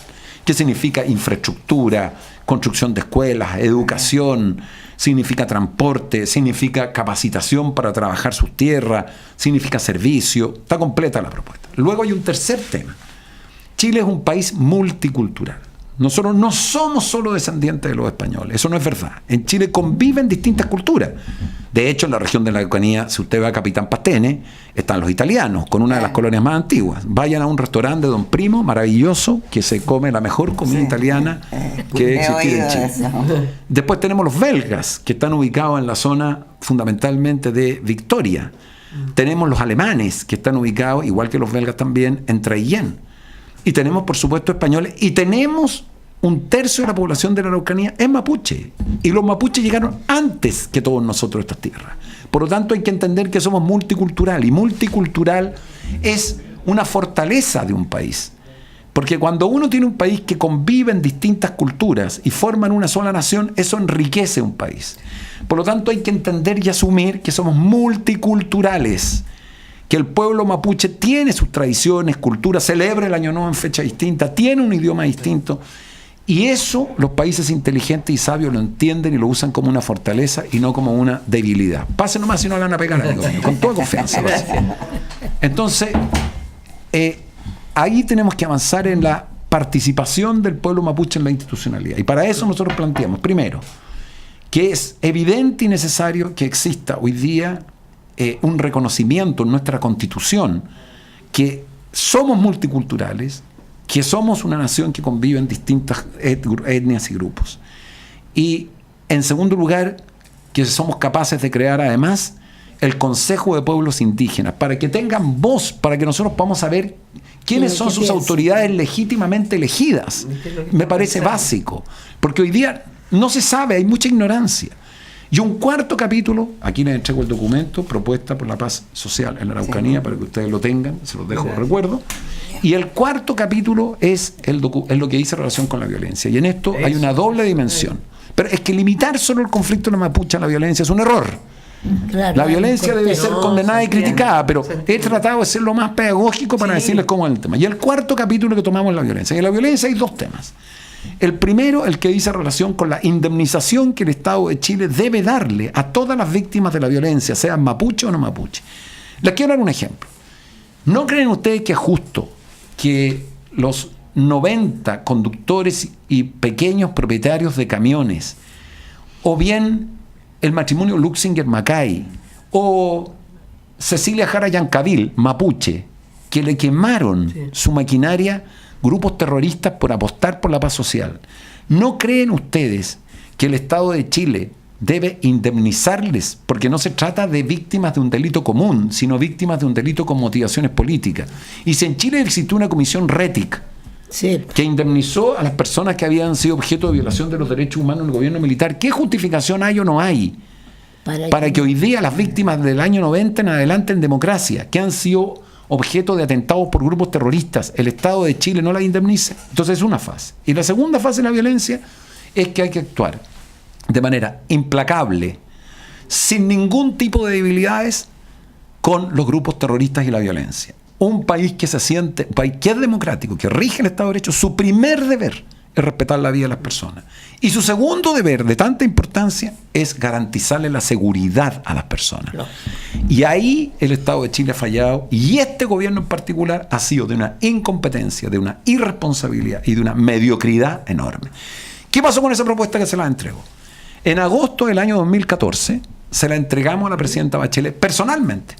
¿Qué significa infraestructura, construcción de escuelas, educación? Significa transporte, significa capacitación para trabajar sus tierras, significa servicio. Está completa la propuesta. Luego hay un tercer tema. Chile es un país multicultural. Nosotros no somos solo descendientes de los españoles, eso no es verdad. En Chile conviven distintas culturas. De hecho, en la región de la Araucanía, si usted va a Capitán Pastene, están los italianos, con una de las colonias más antiguas. Vayan a un restaurante de Don Primo, maravilloso, que se come la mejor comida italiana que he existir en oído Chile. eso. Después tenemos los belgas, que están ubicados en la zona fundamentalmente de Victoria. Tenemos los alemanes, que están ubicados, igual que los belgas también, en Traillén. Y tenemos, por supuesto, españoles. Y tenemos 1/3 de la población de la Araucanía es mapuche. Y los mapuches llegaron antes que todos nosotros a estas tierras. Por lo tanto, hay que entender que somos multicultural. Y multicultural es una fortaleza de un país. Porque cuando uno tiene un país que convive en distintas culturas y forman una sola nación, eso enriquece un país. Por lo tanto, hay que entender y asumir que somos multiculturales, que el pueblo mapuche tiene sus tradiciones, culturas, celebra el Año Nuevo en fecha distinta, tiene un idioma distinto, Y eso los países inteligentes y sabios lo entienden y lo usan como una fortaleza y no como una debilidad. Pase nomás si no le van a pegar, amigo mío, con toda confianza. Entonces, ahí tenemos que avanzar en la participación del pueblo mapuche en la institucionalidad. Y para eso nosotros planteamos, primero, que es evidente y necesario que exista hoy día un reconocimiento en nuestra Constitución que somos multiculturales, que somos una nación que convive en distintas etnias y grupos. Y, en segundo lugar, que somos capaces de crear además el Consejo de Pueblos Indígenas, para que tengan voz, para que nosotros podamos saber quiénes son sus autoridades legítimamente elegidas. Me parece básico, porque hoy día no se sabe, hay mucha ignorancia. Y un cuarto capítulo, aquí les entrego el documento, propuesta por la paz social en la Araucanía, para que ustedes lo tengan, se los dejo de recuerdo. Y el cuarto capítulo es lo que dice relación con la violencia. Y en esto hay una doble dimensión. Pero es que limitar solo el conflicto de la mapuche a la violencia es un error. Claro, la violencia debe ser condenada y criticada, pero he tratado de ser lo más pedagógico para decirles cómo es el tema. Y el cuarto capítulo que tomamos es la violencia. Y en la violencia hay dos temas. El primero, el que dice relación con la indemnización que el Estado de Chile debe darle a todas las víctimas de la violencia, sean mapuche o no mapuche. Les quiero dar un ejemplo. ¿No creen ustedes que es justo que los 90 conductores y pequeños propietarios de camiones, o bien el matrimonio Luxinger-Macay, o Cecilia Jara Yancavil, mapuche, que le quemaron su maquinaria grupos terroristas por apostar por la paz social, ¿no creen ustedes que el Estado de Chile debe indemnizarles? Porque no se trata de víctimas de un delito común, sino víctimas de un delito con motivaciones políticas. Y si en Chile existió una comisión RETIC que indemnizó a las personas que habían sido objeto de violación de los derechos humanos en el gobierno militar, ¿qué justificación hay o no hay para que hoy día las víctimas del año 90 en adelante en democracia, que han sido objeto de atentados por grupos terroristas, el Estado de Chile no la indemnice? Entonces es una fase. Y la segunda fase de la violencia es que hay que actuar de manera implacable, sin ningún tipo de debilidades, con los grupos terroristas y la violencia. Un país que se siente, un país que es democrático, que rige el Estado de Derecho, su primer deber es respetar la vida de las personas. Y su segundo deber, de tanta importancia, es garantizarle la seguridad a las personas. No. Y ahí el Estado de Chile ha fallado, y este gobierno en particular ha sido de una incompetencia, de una irresponsabilidad y de una mediocridad enorme. ¿Qué pasó con esa propuesta que se la entregó? En agosto del año 2014 se la entregamos a la presidenta Bachelet personalmente.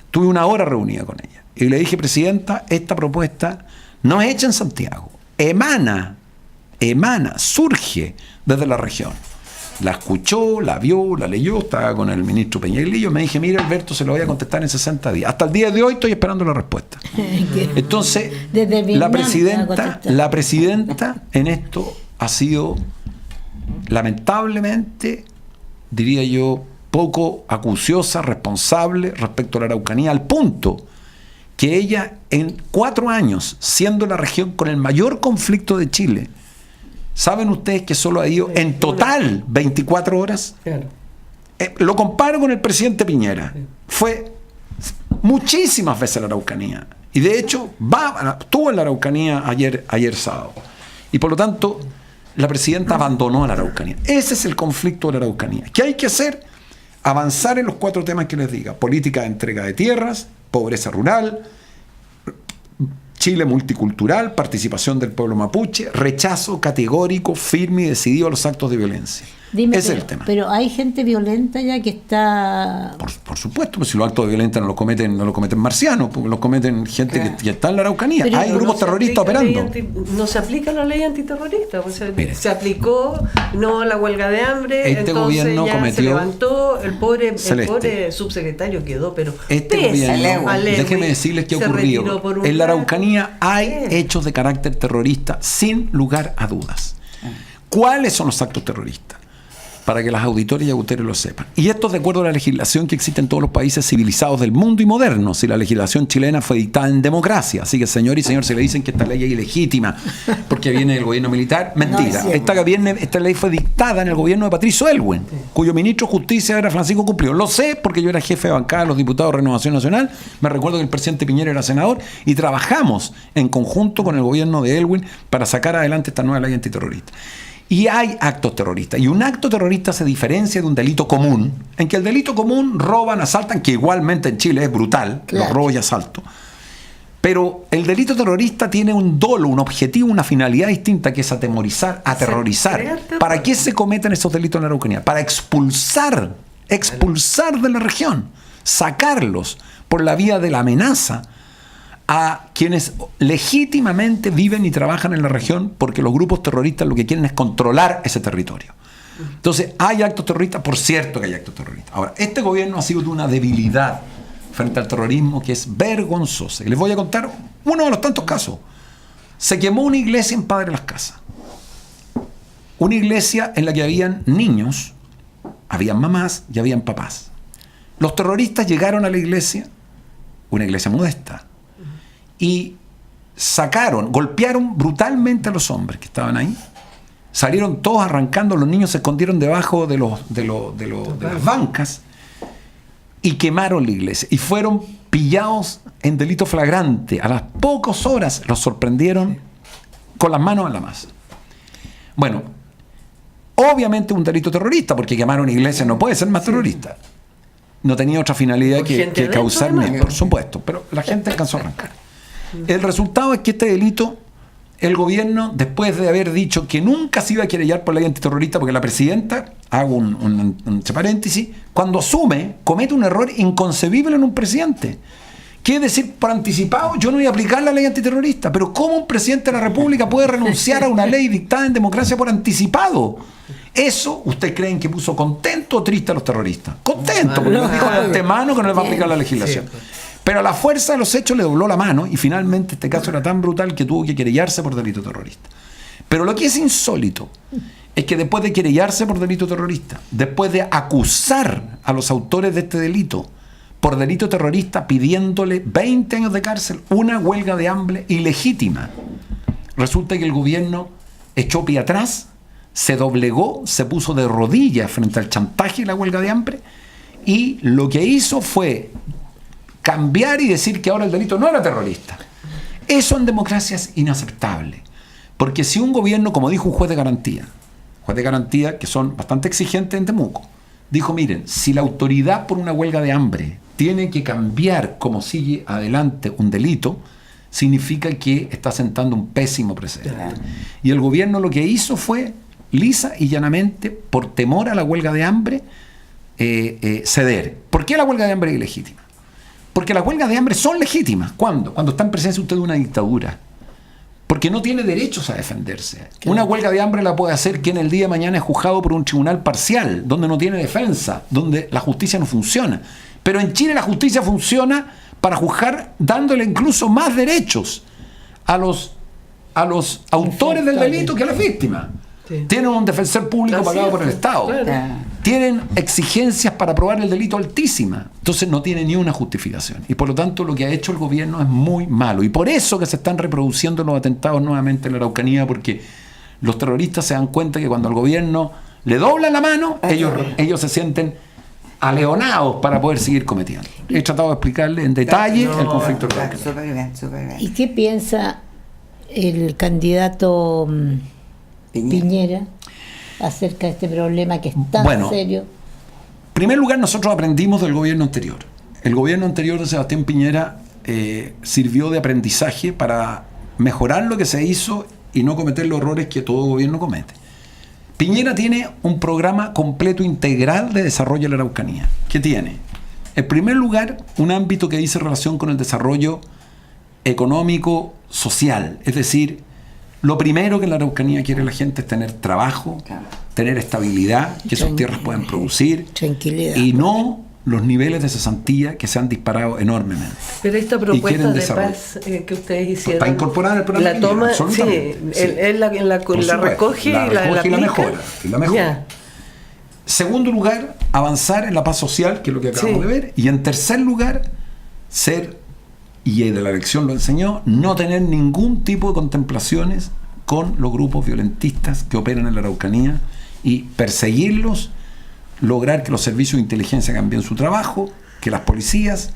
Tuve una hora reunida con ella y le dije: presidenta, esta propuesta no es hecha en Santiago, emana, surge desde la región. La escuchó, la vio, la leyó, estaba con el ministro Peñaglillo, me dije: mira, Alberto, se lo voy a contestar en 60 días. Hasta el día de hoy estoy esperando la respuesta. Entonces, la presidenta en esto ha sido, lamentablemente, diría yo, poco acuciosa, responsable respecto a la Araucanía, al punto que ella, en 4 años, siendo la región con el mayor conflicto de Chile, ¿saben ustedes que solo ha ido en total 24 horas? Claro. Lo comparo con el presidente Piñera. Fue muchísimas veces a la Araucanía. Y de hecho, estuvo en la Araucanía ayer sábado. Y por lo tanto, la presidenta abandonó a la Araucanía. Ese es el conflicto de la Araucanía. ¿Qué hay que hacer? Avanzar en los 4 temas que les diga: política de entrega de tierras, pobreza rural, Chile multicultural, participación del pueblo mapuche, rechazo categórico, firme y decidido a los actos de violencia. Dime, ese es el tema. Pero hay gente violenta ya que está... Por supuesto, pues si los actos de violencia no los cometen marcianos, porque los cometen gente que está en la Araucanía. Pero hay grupos terroristas operando. No se aplica la ley antiterrorista. O sea, se aplicó la huelga de hambre. Este gobierno ya cometió... Se levantó, el pobre subsecretario quedó, pero... Déjeme decirles qué ha ocurrido. En la Araucanía hay hechos de carácter terrorista sin lugar a dudas. ¿Cuáles son los actos terroristas? para que las auditoras y auditores lo sepan. Y esto es de acuerdo a la legislación que existe en todos los países civilizados del mundo y modernos. Y la legislación chilena fue dictada en democracia. Así que, señor y señor, si le dicen que esta ley es ilegítima porque viene del gobierno militar, mentira. No, Esta ley fue dictada en el gobierno de Patricio Elwin, cuyo ministro de Justicia era Francisco Cumplido. Lo sé porque yo era jefe de bancada de los diputados de Renovación Nacional. Me recuerdo que el presidente Piñera era senador y trabajamos en conjunto con el gobierno de Elwin para sacar adelante esta nueva ley antiterrorista. Y hay actos terroristas. Y un acto terrorista se diferencia de un delito común, en que el delito común roban, asaltan, que igualmente en Chile es brutal, los robos y asaltos. Pero el delito terrorista tiene un dolo, un objetivo, una finalidad distinta, que es atemorizar, aterrorizar. ¿Para qué se cometen esos delitos en la Araucanía? Para expulsar de la región, sacarlos por la vía de la amenaza a quienes legítimamente viven y trabajan en la región, porque los grupos terroristas lo que quieren es controlar ese territorio. Entonces, hay actos terroristas, por cierto que hay actos terroristas. Ahora, este gobierno ha sido de una debilidad frente al terrorismo que es vergonzosa. Y les voy a contar uno de los tantos casos. Se quemó una iglesia en Padre Las Casas. Una iglesia en la que habían niños, habían mamás y habían papás. Los terroristas llegaron a la iglesia, una iglesia modesta, y golpearon brutalmente a los hombres que estaban ahí. Salieron todos arrancando, los niños se escondieron debajo de las bancas y quemaron la iglesia. Y fueron pillados en delito flagrante. A las pocas horas los sorprendieron con las manos en la masa. Bueno, obviamente un delito terrorista, porque quemar una iglesia no puede ser más terrorista. No tenía otra finalidad que causar miedo, por supuesto, pero la gente alcanzó a arrancar. El resultado es que este delito, el gobierno, después de haber dicho que nunca se iba a querellar por la ley antiterrorista, porque la presidenta, hago un paréntesis, cuando asume, comete un error inconcebible en un presidente. Quiere decir, por anticipado, yo no voy a aplicar la ley antiterrorista. Pero ¿cómo un presidente de la República puede renunciar a una ley dictada en democracia por anticipado? Eso, ¿ustedes creen que puso contento o triste a los terroristas? Contento, porque les dijo de antemano que no les va a aplicar la legislación. Pero a la fuerza de los hechos le dobló la mano y finalmente este caso era tan brutal que tuvo que querellarse por delito terrorista. Pero lo que es insólito es que después de querellarse por delito terrorista, después de acusar a los autores de este delito por delito terrorista pidiéndole 20 años de cárcel, una huelga de hambre ilegítima, resulta que el gobierno echó pie atrás, se doblegó, se puso de rodillas frente al chantaje y la huelga de hambre, y lo que hizo fue cambiar y decir que ahora el delito no era terrorista. Eso en democracia es inaceptable. Porque si un gobierno, como dijo un juez de garantía que son bastante exigentes en Temuco, dijo, miren, si la autoridad por una huelga de hambre tiene que cambiar cómo sigue adelante un delito, significa que está sentando un pésimo precedente. Claro. Y el gobierno lo que hizo fue, lisa y llanamente, por temor a la huelga de hambre, ceder. ¿Por qué la huelga de hambre es ilegítima? Porque las huelgas de hambre son legítimas. ¿Cuándo? Cuando está en presencia usted de una dictadura. Porque no tiene derechos a defenderse. Claro. Una huelga de hambre la puede hacer quien el día de mañana es juzgado por un tribunal parcial, donde no tiene defensa, donde la justicia no funciona. Pero en Chile la justicia funciona para juzgar dándole incluso más derechos a los autores del delito que a las víctimas. Sí. Tienen un defensor público pagado por el Estado. Claro. Tienen exigencias para probar el delito altísimas. Entonces no tiene ni una justificación. Y por lo tanto lo que ha hecho el gobierno es muy malo. Y por eso que se están reproduciendo los atentados nuevamente en la Araucanía, porque los terroristas se dan cuenta que cuando el gobierno le dobla la mano, ellos se sienten aleonados para poder seguir cometiendo. He tratado de explicarle en detalle el conflicto. Súper bien. ¿Y qué piensa el candidato Piñera acerca de este problema que es tan serio? En primer lugar, nosotros aprendimos del gobierno anterior. El gobierno anterior de Sebastián Piñera sirvió de aprendizaje para mejorar lo que se hizo y no cometer los errores que todo gobierno comete. Piñera tiene un programa completo integral de desarrollo de la Araucanía. ¿Qué tiene? En primer lugar, un ámbito que dice relación con el desarrollo económico, social. Es decir, lo primero que en la Araucanía quiere la gente es tener trabajo, tener estabilidad, que sus tierras puedan producir, tranquilidad, y no los niveles de cesantía que se han disparado enormemente. Pero esta propuesta de paz que ustedes hicieron, está incorporada en el programa, la toma, él la recoge y la mejora. Ya. Segundo lugar, avanzar en la paz social, que es lo que acabamos de ver. Y en tercer lugar, y de la elección lo enseñó, no tener ningún tipo de contemplaciones con los grupos violentistas que operan en la Araucanía y perseguirlos, lograr que los servicios de inteligencia hagan bien su trabajo, que las policías,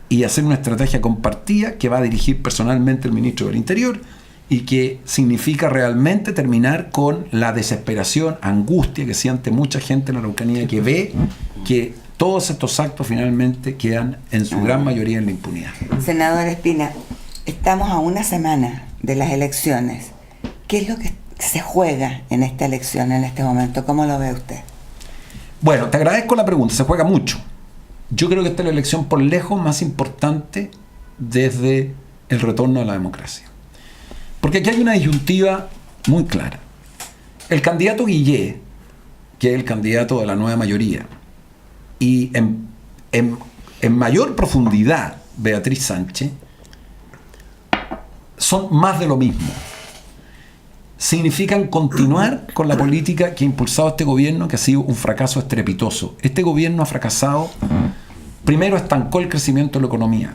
y hacer una estrategia compartida que va a dirigir personalmente el ministro del Interior y que significa realmente terminar con la desesperación, angustia que siente mucha gente en la Araucanía, que ve que todos estos actos finalmente quedan en su gran mayoría en la impunidad. Senador Espina, estamos a una semana de las elecciones. ¿Qué es lo que se juega en esta elección en este momento? ¿Cómo lo ve usted? Bueno, te agradezco la pregunta. Se juega mucho. Yo creo que esta es la elección por lejos más importante desde el retorno a la democracia. Porque aquí hay una disyuntiva muy clara. El candidato Guillé, que es el candidato de la nueva mayoría, y en mayor profundidad Beatriz Sánchez, son más de lo mismo. Significan continuar con la política que ha impulsado este gobierno, que ha sido un fracaso estrepitoso. Este gobierno ha fracasado. Primero, estancó el crecimiento de la economía.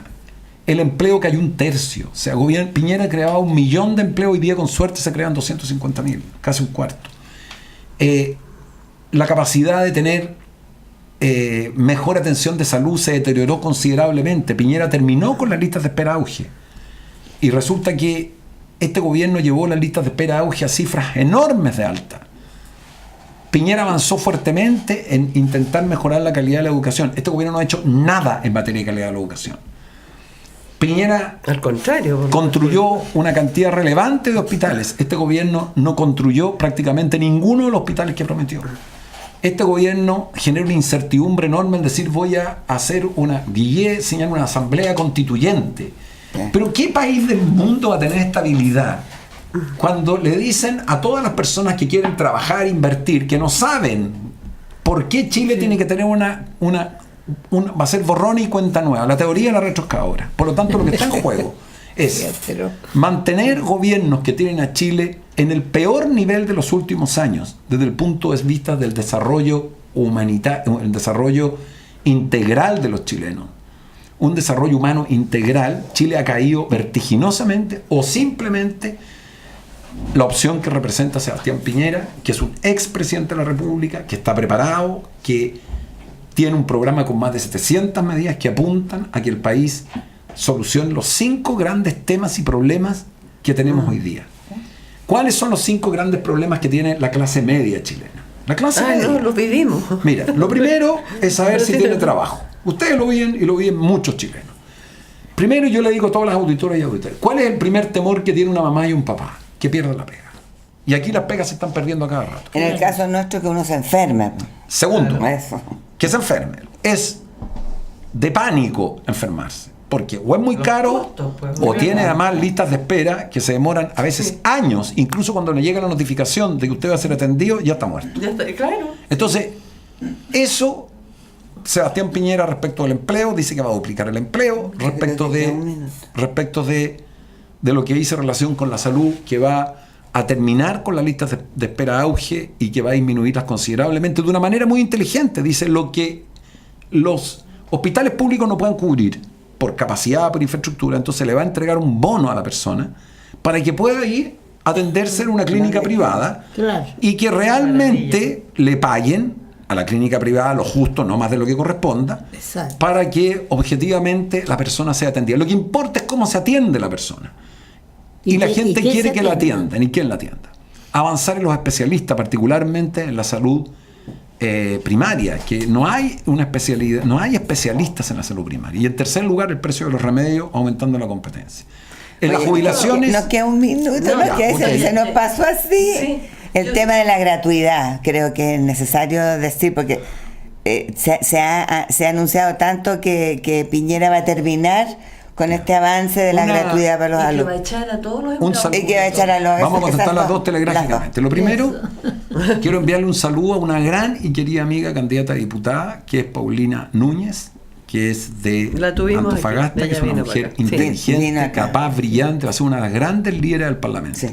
El empleo cayó 1/3. O sea, Piñera creaba 1 millón de empleos, hoy día con suerte se crean 250.000, casi un cuarto. La capacidad de tener mejor atención de salud se deterioró considerablemente. Piñera terminó con las listas de espera auge. Y resulta que este gobierno llevó las listas de espera auge a cifras enormes de alta. Piñera avanzó fuertemente en intentar mejorar la calidad de la educación. Este gobierno no ha hecho nada en materia de calidad de la educación. Piñera, al contrario, construyó una cantidad relevante de hospitales. Este gobierno no construyó prácticamente ninguno de los hospitales que prometió. Este gobierno genera una incertidumbre enorme en decir voy a hacer Guillé señala una asamblea constituyente. Pero ¿qué país del mundo va a tener estabilidad cuando le dicen a todas las personas que quieren trabajar, invertir, que no saben por qué Chile tiene que tener va a ser borrón y cuenta nueva? La teoría de la retroexcavadora. Por lo tanto, lo que está en juego es mantener gobiernos que tienen a Chile en el peor nivel de los últimos años, desde el punto de vista del desarrollo humanitario, el desarrollo integral de los chilenos. Un desarrollo humano integral. Chile ha caído vertiginosamente, o simplemente la opción que representa Sebastián Piñera, que es un expresidente de la República, que está preparado, que tiene un programa con más de 700 medidas que apuntan a que el país solucione los 5 grandes temas y problemas que tenemos hoy día. ¿Cuáles son los 5 grandes problemas que tiene la clase media chilena? La clase media. No, los vivimos. Mira, lo primero es saber si tiene trabajo. Ustedes lo viven y lo viven muchos chilenos. Primero, yo le digo a todas las auditoras y auditores, ¿cuál es el primer temor que tiene una mamá y un papá? Que pierdan la pega. Y aquí las pegas se están perdiendo a cada rato. En el caso nuestro, que uno se enferme. Segundo, Eso. que se enferme. Es de pánico enfermarse. Porque o es muy caro, o tiene además listas de espera que se demoran a veces años. Incluso cuando le llega la notificación de que usted va a ser atendido, ya está muerto. Ya está, claro. Entonces, eso, Sebastián Piñera respecto del empleo, dice que va a duplicar el empleo. Respecto de lo que dice en relación con la salud, que va a terminar con las listas de espera auge y que va a disminuirlas considerablemente de una manera muy inteligente. Dice lo que los hospitales públicos no puedan cubrir por capacidad, por infraestructura, entonces le va a entregar un bono a la persona para que pueda ir a atenderse en una clínica privada y que realmente le paguen a la clínica privada lo justo, no más de lo que corresponda, para que objetivamente la persona sea atendida. Lo que importa es cómo se atiende la persona. Y la gente quiere que la atiendan. ¿Y quién la atienda? Avanzar en los especialistas, particularmente en la salud primaria, que no hay una especialidad, no hay especialistas en la salud primaria. Y en tercer lugar, el precio de los remedios, aumentando la competencia. En las jubilaciones... Nos queda un minuto, se nos pasó así. Sí. El tema de la gratuidad, creo que es necesario decir, porque se ha anunciado tanto que Piñera va a terminar con este avance de la gratuidad para los alumnos. Y que va a echar a todos los y que va a echar a los... Vamos a contestar las dos telegráficamente. Lo primero, quiero enviarle un saludo a una gran y querida amiga candidata a diputada, que es Paulina Núñez, que es de Antofagasta, que es una mujer inteligente, capaz, brillante, va a ser una de las grandes líderes del Parlamento. Sí.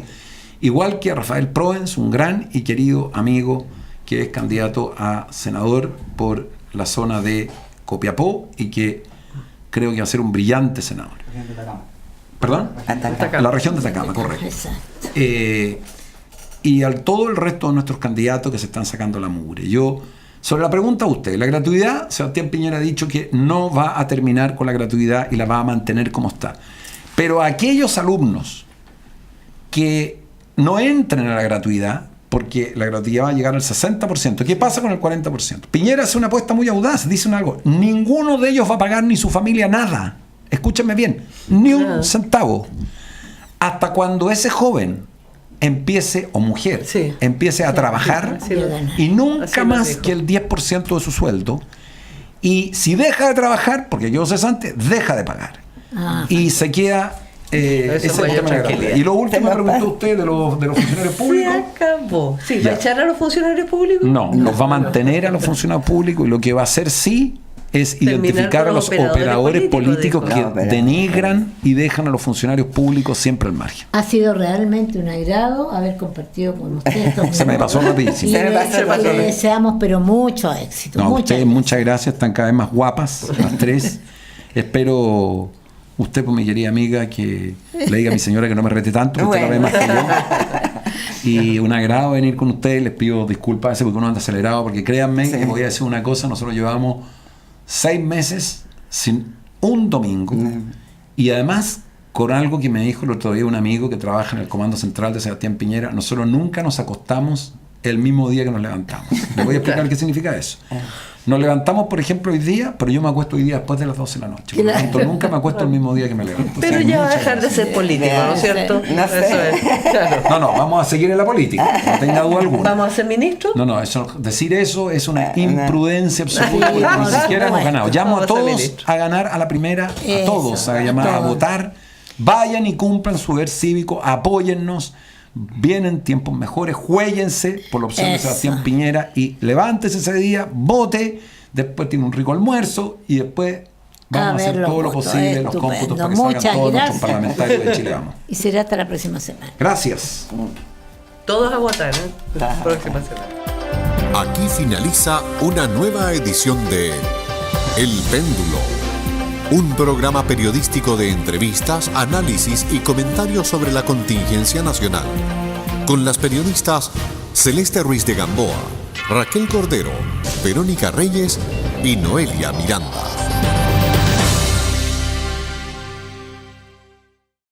Igual que a Rafael Proens, un gran y querido amigo que es candidato a senador por la zona de Copiapó y que creo que va a ser un brillante senador. ¿Perdón? Atacama. La región de Atacama, correcto. Exacto. Y a todo el resto de nuestros candidatos que se están sacando la mugre. Yo, sobre la pregunta a usted, la gratuidad, Sebastián Piñera ha dicho que no va a terminar con la gratuidad y la va a mantener como está. Pero aquellos alumnos que no entren a la gratuidad, porque la gratuidad va a llegar al 60%. ¿Qué pasa con el 40%? Piñera hace una apuesta muy audaz, dice algo. Ninguno de ellos va a pagar ni su familia nada. Escúchenme bien, ni un centavo. Hasta cuando ese joven empiece, o mujer, empiece a trabajar y nunca más que el 10% de su sueldo. Y si deja de trabajar, porque quedó cesante, deja de pagar. Y se queda... ese es el tema de la gratuidad. Y lo último me preguntó usted de los funcionarios públicos. Se acabó. Sí, ¿va a echar a los funcionarios públicos? No, los va a mantener a los funcionarios públicos y lo que va a hacer es terminar identificar a los operadores políticos que pero denigran y dejan a los funcionarios públicos siempre al margen. Ha sido realmente un agrado haber compartido con usted. Se me pasó rapidísimo. Y le deseamos pero mucho éxito. No, a ustedes muchas gracias, están cada vez más guapas las tres. Espero usted, pues mi querida amiga, que le diga a mi señora que no me rete tanto, que usted la ve más que yo. Y un agrado venir con ustedes, les pido disculpas a veces porque uno anda acelerado, porque créanme que voy a decir una cosa, nosotros llevamos 6 meses sin un domingo y además con algo que me dijo el otro día un amigo que trabaja en el Comando Central de Sebastián Piñera, nosotros nunca nos acostamos el mismo día que nos levantamos. Les voy a explicar qué significa eso. Nos levantamos, por ejemplo, hoy día, pero yo me acuesto hoy día después de las 12 de la noche. Por lo tanto, nunca me acuesto el mismo día que me levanto. Pero ya va a dejar de ser político, ¿no es cierto? No sé. Eso es, claro. No, vamos a seguir en la política, no tenga duda alguna. ¿Vamos a ser ministros? No, decir eso es una imprudencia absoluta, porque no, ni siquiera hemos ganado. Llamo a Vamos a ser todos ministros. a ganar a la primera, a Eso, todos a llamar a todos. votar. Vayan y cumplan su deber cívico, apóyennos. Vienen tiempos mejores, juéguense por la opción de Eso. Sebastián Piñera y levántese ese día, vote, después tiene un rico almuerzo y después vamos a hacer los todo lo votos, posible, los estupendo. cómputos para que Muchas salgan todos nuestros gracias. parlamentarios de Chile. Vamos. Y será hasta la próxima semana. Gracias. Todos a votar, ¿eh? La Claro. próxima semana. Aquí finaliza una nueva edición de El Péndulo, un programa periodístico de entrevistas, análisis y comentarios sobre la contingencia nacional, con las periodistas Celeste Ruiz de Gamboa, Raquel Cordero, Verónica Reyes y Noelia Miranda.